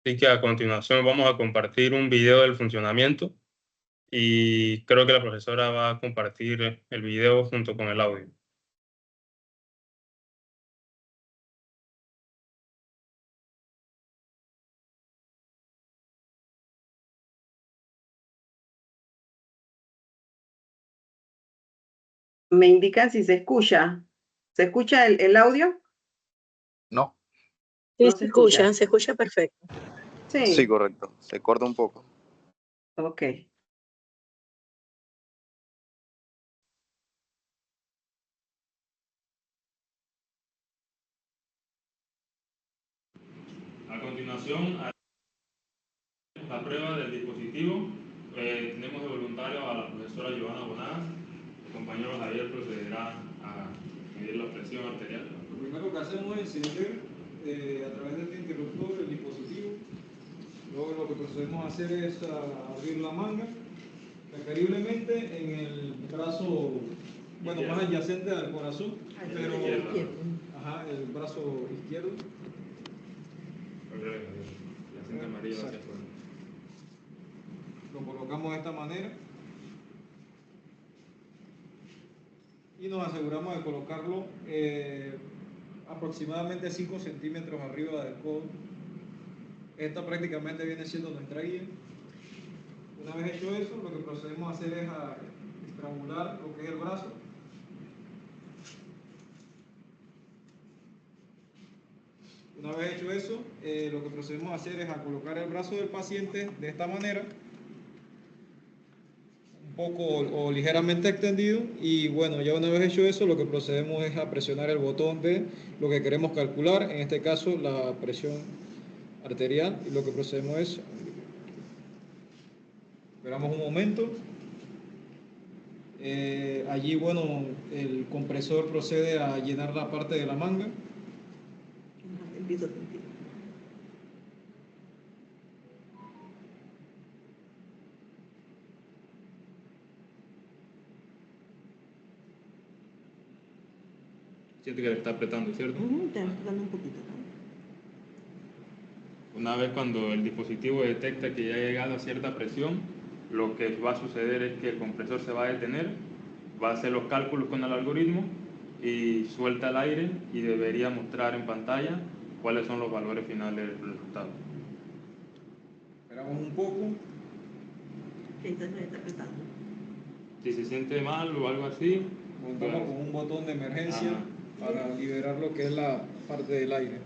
Así que a continuación vamos a compartir un video del funcionamiento y creo que la profesora va a compartir el video junto con el audio. Me indican si se escucha. ¿Se escucha el audio? No. Sí, No se escucha. se escucha perfecto. Sí. Sí, correcto. Se corta un poco. Ok. A continuación, la prueba del dispositivo. Tenemos de voluntario a la profesora Giovanna Bonás. El compañero Javier procederá a medir la presión arterial. Lo primero que hacemos es encender a través de este interruptor el dispositivo. Luego lo que que procedemos a hacer es abrir la manga, preferiblemente en el brazo, bueno, más adyacente al corazón, pero ajá, el brazo izquierdo. Lo colocamos de esta manera y nos aseguramos de colocarlo aproximadamente 5 centímetros arriba del codo. Esta prácticamente viene siendo nuestra guía. Una vez hecho eso, lo que procedemos a hacer es a estrangular lo que es el brazo. Una vez hecho eso, lo que procedemos a hacer es a colocar el brazo del paciente de esta manera, un poco o ligeramente extendido, y bueno, ya una vez hecho eso, lo que procedemos es a presionar el botón de lo que queremos calcular, en este caso la presión arterial, y lo que procedemos es, esperamos un momento, allí bueno, el compresor procede a llenar la parte de la manga. Empiezo a sentir. Siente que le está apretando, ¿cierto? Está apretando un poquito. Una vez cuando el dispositivo detecta que ya ha llegado a cierta presión, lo que va a suceder es que el compresor se va a detener, va a hacer los cálculos con el algoritmo y suelta el aire y debería mostrar en pantalla cuáles son los valores finales del resultado. Esperamos un poco. Está apretando. Si se siente mal o algo así, montamos con un botón de emergencia para liberar lo que es la parte del aire.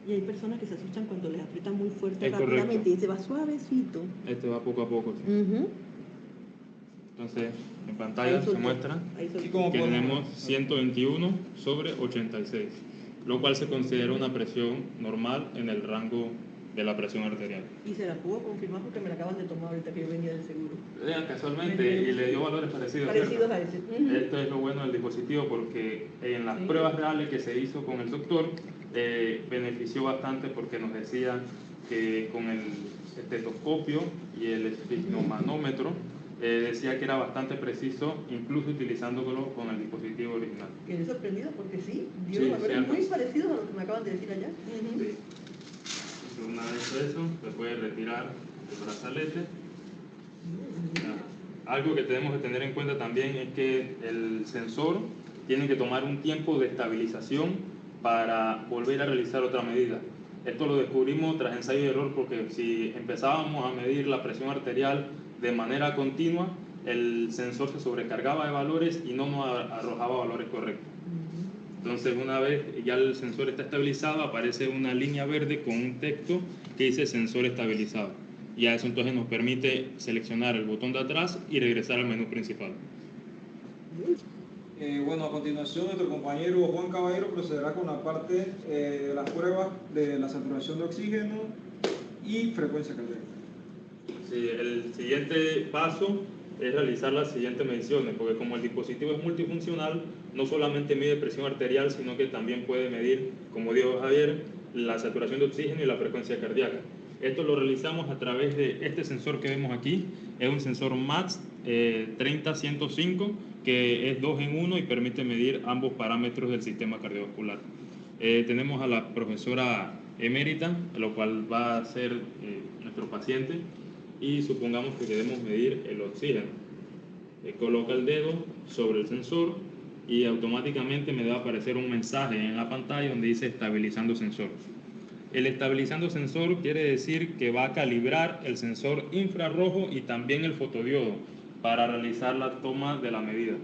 Y hay personas que se asustan cuando les aprietan muy fuerte Es rápidamente correcto. y se va suavecito. Este va poco a poco. ¿Sí? Entonces, en pantalla se muestra que tenemos 121/86, lo cual se considera una presión normal en el rango de la presión arterial. Y se la puedo confirmar porque me la acaban de tomar ahorita que yo venía del seguro. Casualmente, y le dio valores parecidos. Parecidos a ese. Esto es lo bueno del dispositivo porque en las pruebas reales que se hizo con el doctor, benefició bastante porque nos decía que con el estetoscopio y el esfigmomanómetro decía que era bastante preciso, incluso utilizándolo con el dispositivo original. Quedé sorprendido porque sí, dio Sí, valores cierto. muy parecidos a lo que me acaban de decir allá. Sí. Una vez hecho eso, se puede retirar el brazalete. Algo que tenemos que tener en cuenta también es que el sensor tiene que tomar un tiempo de estabilización para volver a realizar otra medida. Esto lo descubrimos tras ensayo y error porque si empezábamos a medir la presión arterial de manera continua, el sensor se sobrecargaba de valores y no nos arrojaba valores correctos. Entonces, una vez ya el sensor está estabilizado, aparece una línea verde con un texto que dice sensor estabilizado. Y a eso entonces nos permite seleccionar el botón de atrás y regresar al menú principal. Bueno, a continuación nuestro compañero Juan Caballero procederá con la parte de las pruebas de la saturación de oxígeno y frecuencia cardíaca. Sí, el siguiente paso es realizar las siguientes mediciones, porque como el dispositivo es multifuncional, no solamente mide presión arterial, sino que también puede medir, como dijo Javier, la saturación de oxígeno y la frecuencia cardíaca. Esto lo realizamos a través de este sensor que vemos aquí, es un sensor MAX 30-105, que es 2 en 1 y permite medir ambos parámetros del sistema cardiovascular. Tenemos a la profesora emérita, lo cual va a ser nuestro paciente, y supongamos que queremos medir el oxígeno. Coloca el dedo sobre el sensor y automáticamente me va a aparecer un mensaje en la pantalla donde dice estabilizando sensor. El estabilizando sensor quiere decir que va a calibrar el sensor infrarrojo y también el fotodiodo para realizar la toma de la medida.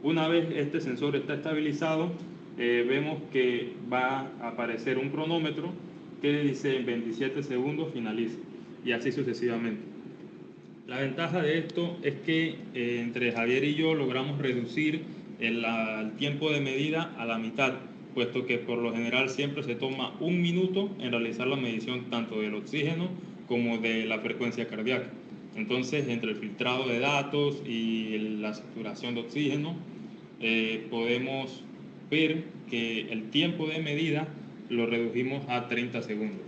Una vez este sensor está estabilizado, vemos que va a aparecer un cronómetro que dice en 27 segundos finalice, y así sucesivamente. La ventaja de esto es que entre Javier y yo logramos reducir el tiempo de medida a la mitad, puesto que por lo general siempre se toma 1 minuto en realizar la medición tanto del oxígeno como de la frecuencia cardíaca. Entonces, entre el filtrado de datos y la saturación de oxígeno, podemos ver que el tiempo de medida lo redujimos a 30 segundos.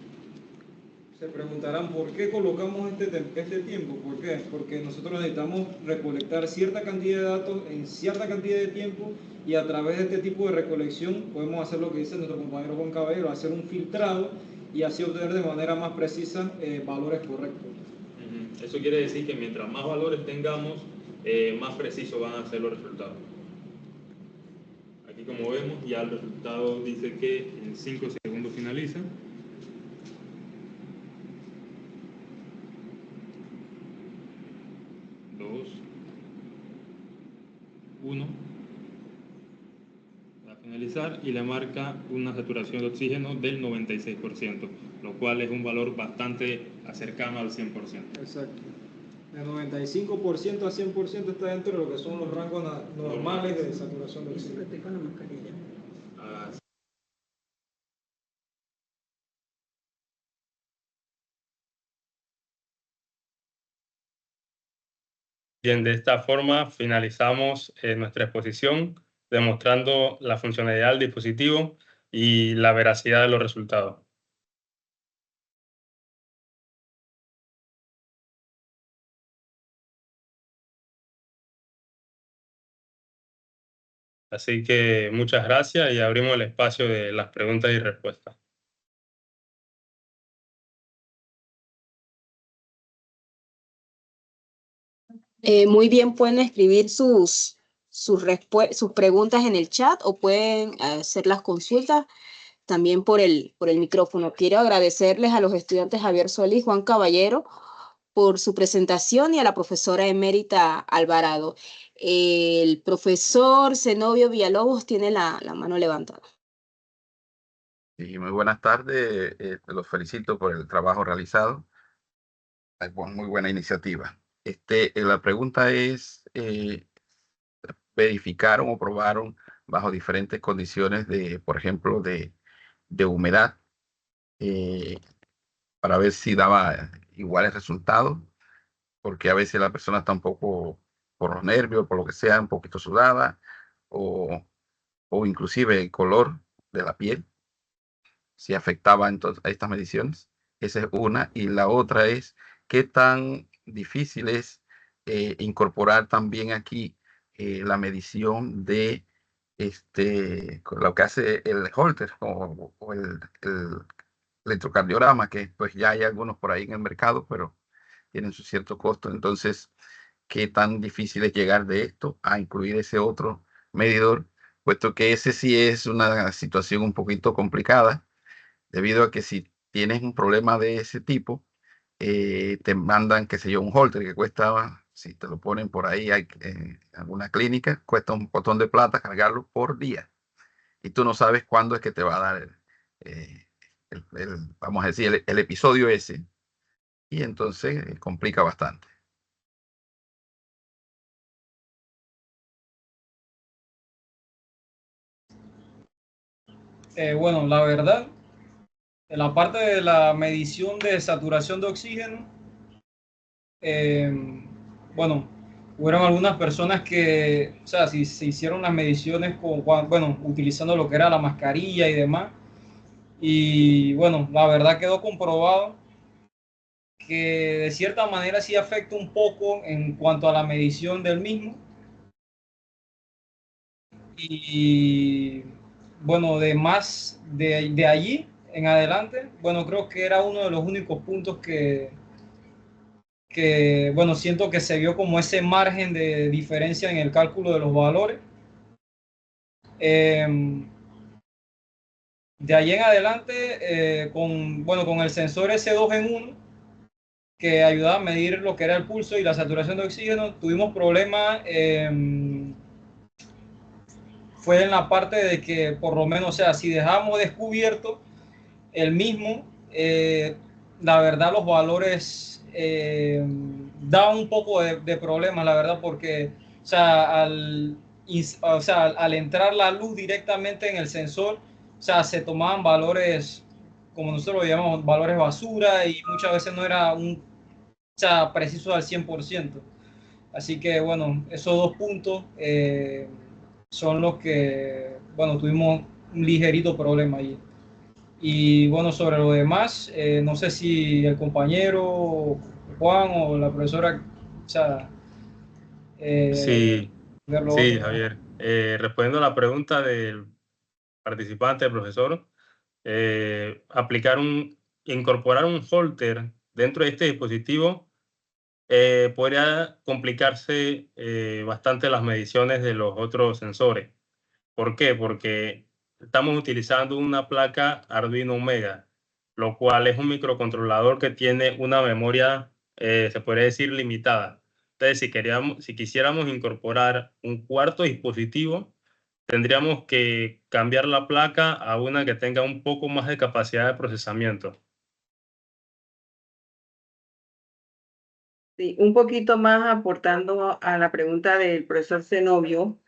Se preguntarán por qué colocamos este tiempo. ¿Por qué? Porque nosotros necesitamos recolectar cierta cantidad de datos en cierta cantidad de tiempo, y a través de este tipo de recolección podemos hacer lo que dice nuestro compañero Juan Caballero, hacer un filtrado y así obtener de manera más precisa valores correctos. Eso quiere decir que mientras más valores tengamos, más precisos van a ser los resultados. Aquí, como vemos, ya el resultado dice que en 5 segundos finaliza. Va a finalizar y le marca una saturación de oxígeno del 96%, lo cual es un valor bastante cercano al 100%. Exacto. De 95% a 100% está dentro de lo que son los rangos normales de saturación de oxígeno. Estoy con la mascarilla. Bien, de esta forma finalizamos nuestra exposición, demostrando la funcionalidad del dispositivo y la veracidad de los resultados. Así que muchas gracias y abrimos el espacio de las preguntas y respuestas. Muy bien, pueden escribir sus preguntas en el chat o pueden hacer las consultas también por el micrófono. Quiero agradecerles a los estudiantes Javier Solís, Juan Caballero, por su presentación y a la profesora emérita Alvarado. El profesor Zenobio Villalobos tiene la mano levantada. Sí, muy buenas tardes. Los felicito por el trabajo realizado. Es muy buena iniciativa. La pregunta es, ¿verificaron o probaron bajo diferentes condiciones de, por ejemplo, de humedad, para ver si daba iguales resultados? Porque a veces la persona está un poco, por los nervios, por lo que sea, un poquito sudada, o inclusive el color de la piel, si afectaba entonces a estas mediciones. Esa es una. Y la otra es, ¿qué tan difícil es incorporar también aquí la medición de lo que hace el Holter o el electrocardiograma, que pues ya hay algunos por ahí en el mercado, pero tienen su cierto costo? Entonces, ¿qué tan difícil es llegar de esto a incluir ese otro medidor? Puesto que ese sí es una situación un poquito complicada, debido a que si tienes un problema de ese tipo, te mandan, qué sé yo, un holter que cuesta, si te lo ponen por ahí, hay en alguna clínica, cuesta un botón de plata cargarlo por día. Y tú no sabes cuándo es que te va a dar vamos a decir, el episodio ese. Y entonces complica bastante. Bueno, la verdad, en la parte de la medición de saturación de oxígeno, bueno, hubieron algunas personas que, o sea, si se hicieron las mediciones bueno, utilizando lo que era la mascarilla y demás, y bueno, la verdad quedó comprobado que de cierta manera sí afecta un poco en cuanto a la medición del mismo. Y bueno, de allí en adelante, bueno, creo que era uno de los únicos puntos que bueno, siento que se vio como ese margen de diferencia en el cálculo de los valores. De allí en adelante, con el sensor S2 en 1, que ayudaba a medir lo que era el pulso y la saturación de oxígeno, tuvimos problemas. Fue en la parte de que, por lo menos, o sea, si dejamos descubierto el mismo, la verdad los valores daban un poco de problemas, la verdad, porque, o sea, al entrar la luz directamente en el sensor, o sea, se tomaban valores, como nosotros lo llamamos, valores basura, y muchas veces no era preciso al 100%. Así que, bueno, esos dos puntos son los que, bueno, tuvimos un ligerito problema ahí. Y bueno, sobre lo demás, no sé si el compañero Juan o la profesora, o sea, Sí, ver lo sí, otro. Javier. Respondiendo a la pregunta del participante, el profesor, incorporar un holter dentro de este dispositivo podría complicarse bastante las mediciones de los otros sensores. ¿Por qué? Porque estamos utilizando una placa Arduino Mega, lo cual es un microcontrolador que tiene una memoria, se podría decir, limitada. Entonces, si quisiéramos incorporar un cuarto dispositivo, tendríamos que cambiar la placa a una que tenga un poco más de capacidad de procesamiento. Sí, un poquito más aportando a la pregunta del profesor Zenobio,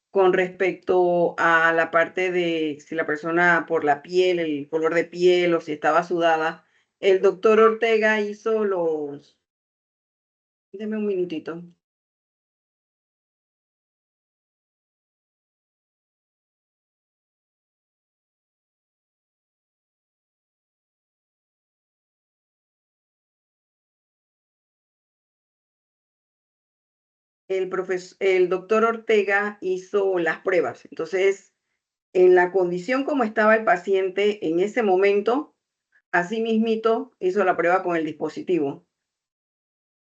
con respecto a la parte de si la persona por la piel, el color de piel o si estaba sudada, el doctor Ortega hizo los... Deme un minutito. El doctor Ortega hizo las pruebas. Entonces, en la condición como estaba el paciente en ese momento, así mismito hizo la prueba con el dispositivo.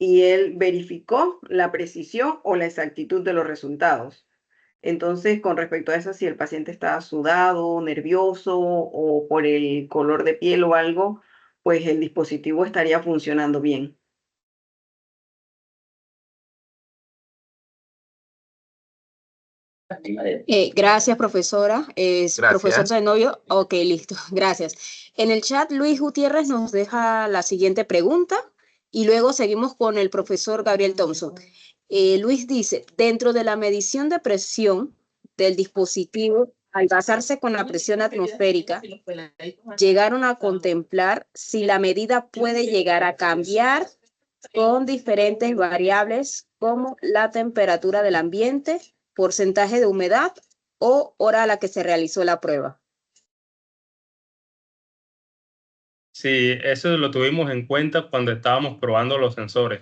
Y él verificó la precisión o la exactitud de los resultados. Entonces, con respecto a eso, si el paciente está sudado, nervioso o por el color de piel o algo, pues el dispositivo estaría funcionando bien. Gracias, profesora. Profesor Gracias. Zenobio. Ok, listo. Gracias. En el chat, Luis Gutiérrez nos deja la siguiente pregunta y luego seguimos con el profesor Gabriel Thompson. Luis dice, dentro de la medición de presión del dispositivo, al basarse con la presión atmosférica, llegaron a contemplar si la medida puede llegar a cambiar con diferentes variables como la temperatura del ambiente, porcentaje de humedad o hora a la que se realizó la prueba. Sí, eso lo tuvimos en cuenta cuando estábamos probando los sensores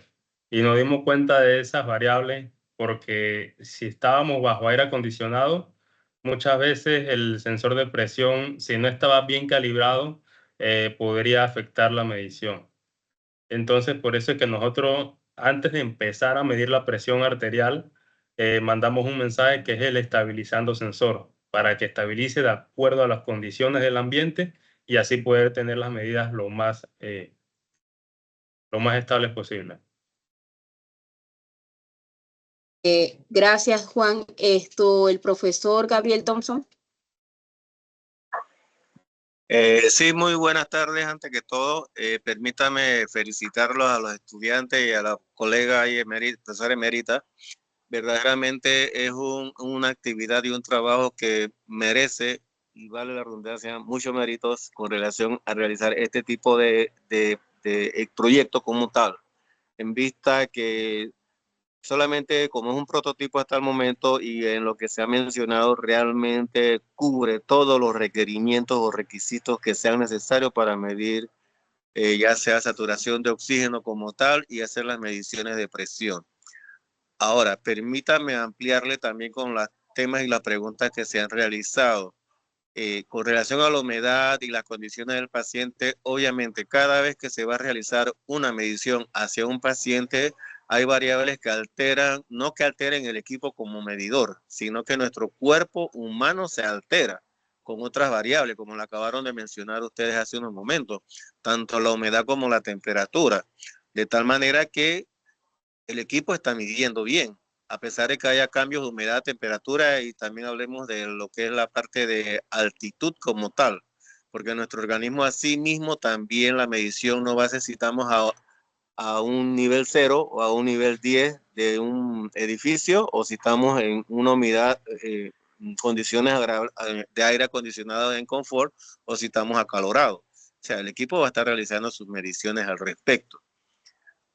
y nos dimos cuenta de esas variables porque si estábamos bajo aire acondicionado, muchas veces el sensor de presión, si no estaba bien calibrado, podría afectar la medición. Entonces, por eso es que nosotros, antes de empezar a medir la presión arterial, mandamos un mensaje que es el estabilizando sensor, para que estabilice de acuerdo a las condiciones del ambiente y así poder tener las medidas lo más estables posible. Gracias, Juan. El profesor Gabriel Thompson. Sí, muy buenas tardes. Antes que todo, permítame felicitarlos a los estudiantes y a la colega y profesora emérita. Verdaderamente es una actividad y un trabajo que merece, y vale la redundancia, muchos méritos con relación a realizar este tipo de proyecto como tal, en vista que solamente como es un prototipo hasta el momento y en lo que se ha mencionado realmente cubre todos los requerimientos o requisitos que sean necesarios para medir ya sea saturación de oxígeno como tal y hacer las mediciones de presión. Ahora, permítame ampliarle también con los temas y las preguntas que se han realizado. Con relación a la humedad y las condiciones del paciente, obviamente cada vez que se va a realizar una medición hacia un paciente, hay variables que alteran, no que alteren el equipo como medidor, sino que nuestro cuerpo humano se altera con otras variables, como la acabaron de mencionar ustedes hace unos momentos, tanto la humedad como la temperatura, de tal manera que el equipo está midiendo bien, a pesar de que haya cambios de humedad, temperatura y también hablemos de lo que es la parte de altitud como tal, porque nuestro organismo así mismo también la medición no va si estamos a un nivel 0 o a un nivel 10 de un edificio o si estamos en una humedad, condiciones de aire acondicionado en confort o si estamos acalorados. O sea, el equipo va a estar realizando sus mediciones al respecto.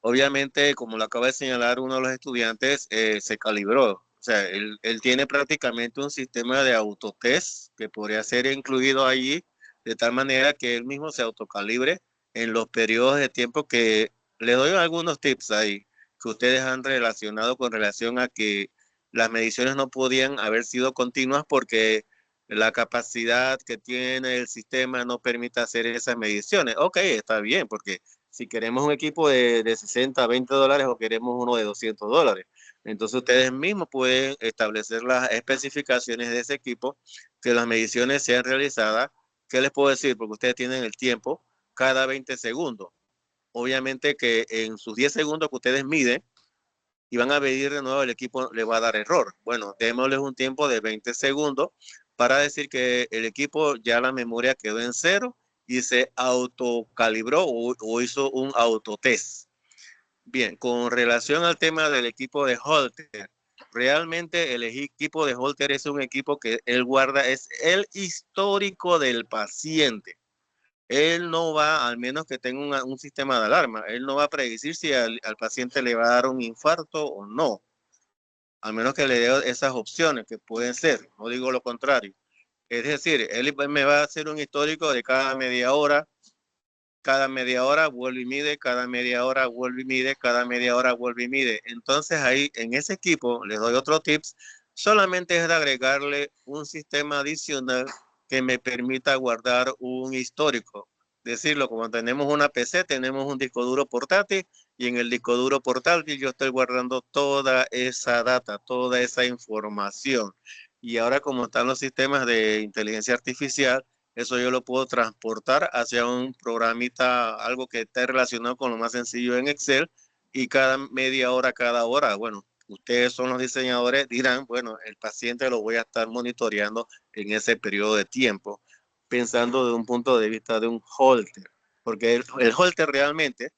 Obviamente, como lo acaba de señalar uno de los estudiantes, se calibró. O sea, él tiene prácticamente un sistema de autotest que podría ser incluido allí, de tal manera que él mismo se autocalibre en los periodos de tiempo que le doy algunos tips ahí que ustedes han relacionado con relación a que las mediciones no podían haber sido continuas porque la capacidad que tiene el sistema no permite hacer esas mediciones. Ok, está bien, porque si queremos un equipo de 60, 20 dólares o queremos uno de 200 dólares. Entonces ustedes mismos pueden establecer las especificaciones de ese equipo, que las mediciones sean realizadas. ¿Qué les puedo decir? Porque ustedes tienen el tiempo cada 20 segundos. Obviamente que en sus 10 segundos que ustedes miden y van a medir de nuevo, el equipo le va a dar error. Bueno, démosles un tiempo de 20 segundos para decir que el equipo ya la memoria quedó en cero y se autocalibró o hizo un autotest. Bien, con relación al tema del equipo de Holter, realmente el equipo de Holter es un equipo que él guarda, es el histórico del paciente. Él no va, al menos que tenga un sistema de alarma, él no va a predecir si al paciente le va a dar un infarto o no, al menos que le dé esas opciones que pueden ser, no digo lo contrario. Es decir, él me va a hacer un histórico de cada media hora vuelve y mide, cada media hora vuelve y mide, cada media hora vuelve y mide. Entonces ahí en ese equipo les doy otro tips, solamente es de agregarle un sistema adicional que me permita guardar un histórico. Decirlo, como tenemos una PC, tenemos un disco duro portátil y en el disco duro portátil yo estoy guardando toda esa data, toda esa información. Y ahora como están los sistemas de inteligencia artificial, eso yo lo puedo transportar hacia un programita, algo que esté relacionado con lo más sencillo en Excel, y cada media hora, cada hora, bueno, ustedes son los diseñadores, dirán, bueno, el paciente lo voy a estar monitoreando en ese periodo de tiempo, pensando de un punto de vista de un holter, porque el holter realmente,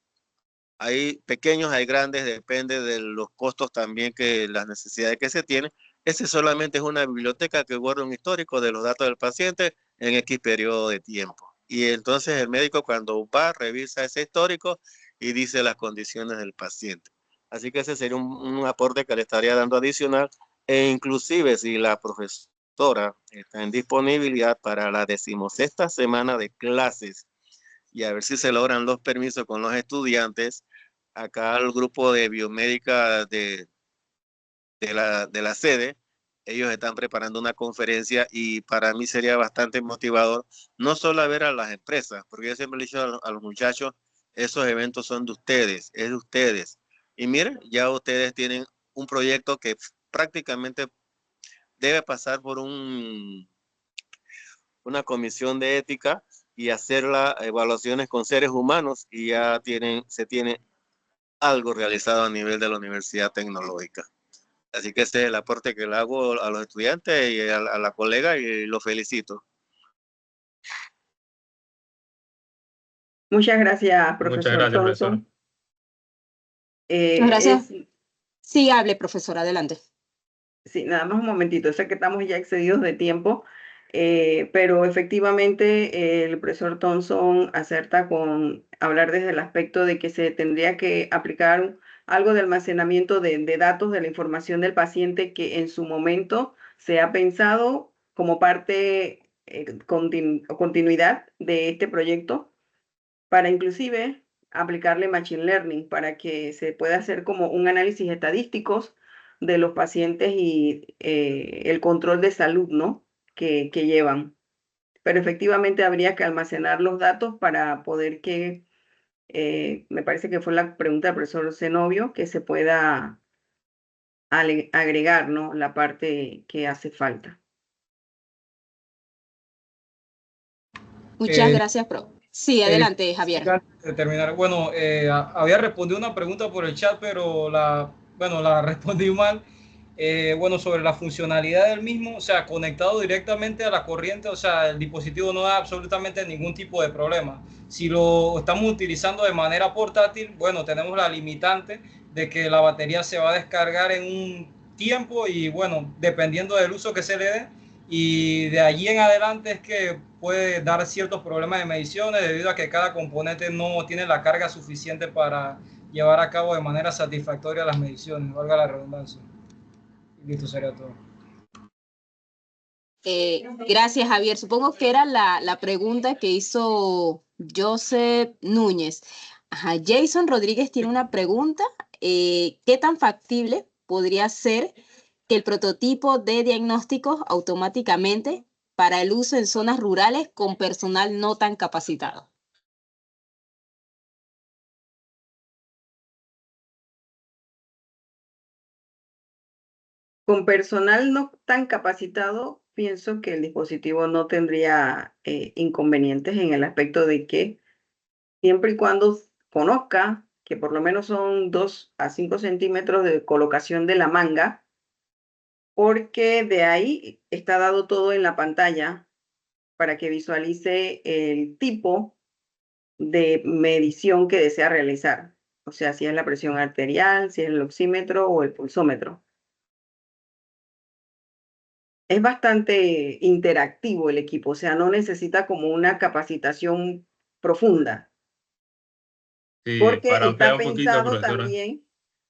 hay pequeños, hay grandes, depende de los costos también, que las necesidades que se tienen. Ese solamente es una biblioteca que guarda un histórico de los datos del paciente en X periodo de tiempo. Y entonces el médico cuando va, revisa ese histórico y dice las condiciones del paciente. Así que ese sería un aporte que le estaría dando adicional. E inclusive si la profesora está en disponibilidad para la 16ª semana de clases y a ver si se logran los permisos con los estudiantes, acá el grupo de biomédica de la sede, ellos están preparando una conferencia y para mí sería bastante motivador, no solo ver a las empresas, porque yo siempre le he dicho a los muchachos, esos eventos son de ustedes, es de ustedes. Y miren, ya ustedes tienen un proyecto que prácticamente debe pasar por una comisión de ética y hacer las evaluaciones con seres humanos y ya se tiene algo realizado a nivel de la Universidad Tecnológica. Así que ese es el aporte que le hago a los estudiantes y a la colega y lo felicito. Muchas gracias, profesor Muchas gracias, Thompson. profesor. Gracias. Sí, hable, profesor, adelante. Sí, nada más un momentito, sé que estamos ya excedidos de tiempo, pero efectivamente el profesor Thompson acerta con hablar desde el aspecto de que se tendría que aplicar algo de almacenamiento de datos de la información del paciente que en su momento se ha pensado como parte o continuidad de este proyecto, para inclusive aplicarle Machine Learning para que se pueda hacer como un análisis estadísticos de los pacientes y el control de salud, ¿no? que llevan. Pero efectivamente habría que almacenar los datos para poder que, me parece que fue la pregunta del profesor Zenobio, que se pueda agregar, ¿no? La parte que hace falta. Muchas gracias, prof. Sí, adelante, Javier. Antes de terminar, bueno, había respondido una pregunta por el chat, pero la respondí mal. Bueno, sobre la funcionalidad del mismo, o sea, conectado directamente a la corriente, o sea, el dispositivo no da absolutamente ningún tipo de problema. Si lo estamos utilizando de manera portátil, bueno, tenemos la limitante de que la batería se va a descargar en un tiempo y, bueno, dependiendo del uso que se le dé, y de allí en adelante es que puede dar ciertos problemas de mediciones debido a que cada componente no tiene la carga suficiente para llevar a cabo de manera satisfactoria las mediciones, valga la redundancia. Listo, sería todo. Gracias, Javier. Supongo que era la pregunta que hizo Joseph Núñez. Ajá, Jason Rodríguez tiene una pregunta. ¿Qué tan factible podría ser que el prototipo de diagnósticos automáticamente para el uso en zonas rurales con personal no tan capacitado? Con personal no tan capacitado, pienso que el dispositivo no tendría inconvenientes en el aspecto de que siempre y cuando conozca que por lo menos son 2 a 5 centímetros de colocación de la manga, porque de ahí está dado todo en la pantalla para que visualice el tipo de medición que desea realizar. O sea, si es la presión arterial, si es el oxímetro o el pulsómetro. Es bastante interactivo el equipo, o sea, no necesita como una capacitación profunda. Sí, Porque para ampliar está un poquito, pensado profesora. también,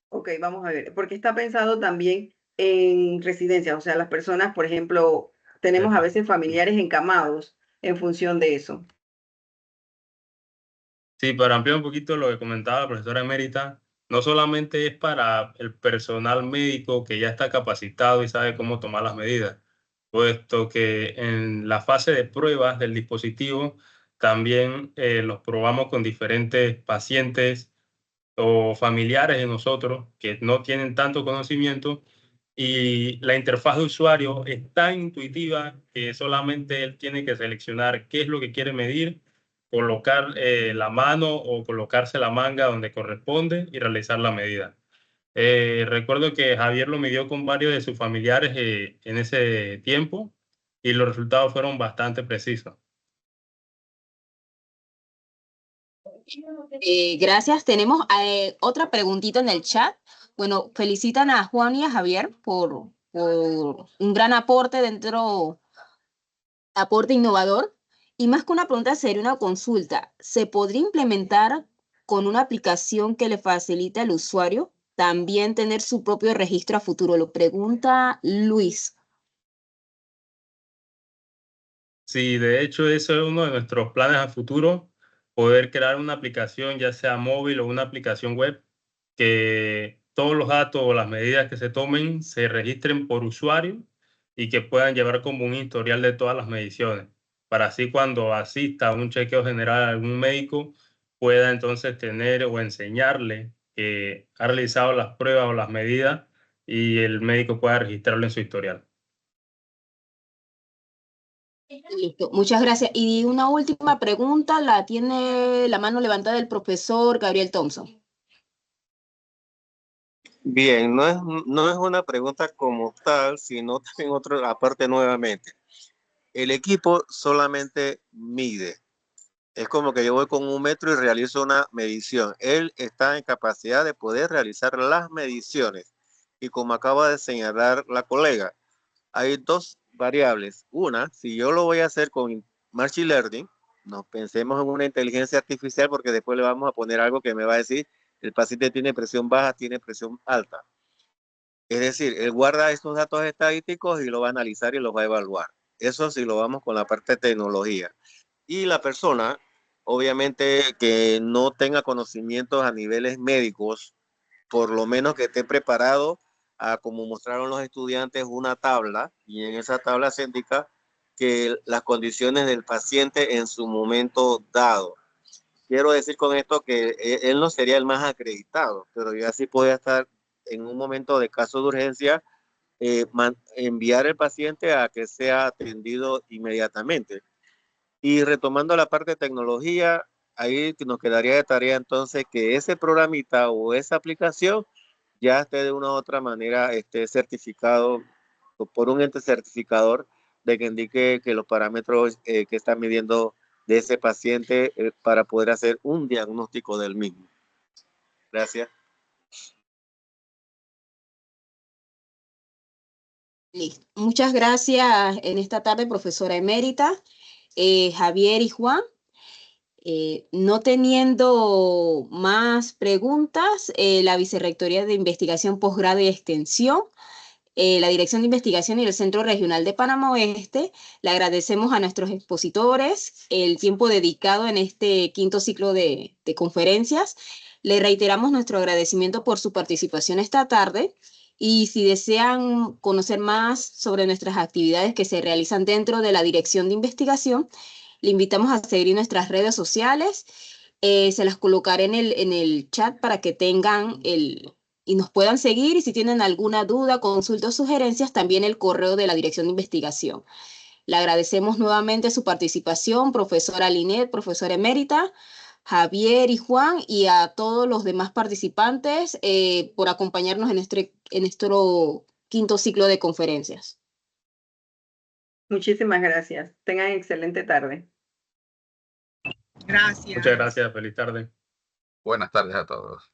ok, vamos a ver, porque está pensado también en residencias, o sea, las personas, por ejemplo, tenemos a veces familiares encamados en función de eso. Sí, para ampliar un poquito lo que comentaba la profesora emérita, no solamente es para el personal médico que ya está capacitado y sabe cómo tomar las medidas, puesto que en la fase de pruebas del dispositivo también los probamos con diferentes pacientes o familiares de nosotros que no tienen tanto conocimiento, y la interfaz de usuario es tan intuitiva que solamente él tiene que seleccionar qué es lo que quiere medir, colocar la mano o colocarse la manga donde corresponde y realizar la medida. Recuerdo que Javier lo midió con varios de sus familiares en ese tiempo y los resultados fueron bastante precisos. Gracias. Tenemos otra preguntita en el chat. Bueno, felicitan a Juan y a Javier por un gran aporte aporte innovador. Y más que una pregunta, sería una consulta. ¿Se podría implementar con una aplicación que le facilite al usuario también tener su propio registro a futuro? Lo pregunta Luis. Sí, de hecho, eso es uno de nuestros planes a futuro, poder crear una aplicación, ya sea móvil o una aplicación web, que todos los datos o las medidas que se tomen se registren por usuario y que puedan llevar como un historial de todas las mediciones, para así cuando asista a un chequeo general a algún médico, pueda entonces tener o enseñarle que ha realizado las pruebas o las medidas y el médico pueda registrarlo en su historial. Listo, muchas gracias. Y una última pregunta la tiene la mano levantada del profesor Gabriel Thompson. Bien, no es una pregunta como tal, sino también otra aparte nuevamente. El equipo solamente mide. Es como que yo voy con 1 metro y realizo una medición. Él está en capacidad de poder realizar las mediciones. Y como acaba de señalar la colega, hay 2 variables. Una, si yo lo voy a hacer con Machine Learning, no pensemos en una inteligencia artificial porque después le vamos a poner algo que me va a decir, el paciente tiene presión baja, tiene presión alta. Es decir, él guarda estos datos estadísticos y lo va a analizar y los va a evaluar. Eso sí lo vamos con la parte de tecnología. Y la persona, obviamente, que no tenga conocimientos a niveles médicos, por lo menos que esté preparado a, como mostraron los estudiantes, una tabla, y en esa tabla se indica que las condiciones del paciente en su momento dado. Quiero decir con esto que él no sería el más acreditado, pero ya sí podría estar en un momento de caso de urgencia, enviar al paciente a que sea atendido inmediatamente. Y retomando la parte de tecnología, ahí nos quedaría de tarea entonces que ese programita o esa aplicación ya esté de una u otra manera certificado por un ente certificador de que indique que los parámetros que está midiendo de ese paciente para poder hacer un diagnóstico del mismo. Gracias. Listo. Muchas gracias en esta tarde, profesora emérita, Javier y Juan. No teniendo más preguntas, la Vicerrectoría de Investigación, Posgrado y Extensión la Dirección de Investigación y el Centro Regional de Panamá Oeste. Le agradecemos a nuestros expositores el tiempo dedicado en este quinto ciclo de conferencias. Le reiteramos nuestro agradecimiento por su participación esta tarde. Y si desean conocer más sobre nuestras actividades que se realizan dentro de la Dirección de Investigación, le invitamos a seguir nuestras redes sociales. Se las colocaré en el chat para que tengan y nos puedan seguir. Y si tienen alguna duda, consulta o sugerencias, también el correo de la Dirección de Investigación. Le agradecemos nuevamente su participación, profesora Linet, profesora emérita, Javier y Juan, y a todos los demás participantes por acompañarnos en nuestro quinto ciclo de conferencias. Muchísimas gracias. Tengan excelente tarde. Gracias. Muchas gracias. Feliz tarde. Buenas tardes a todos.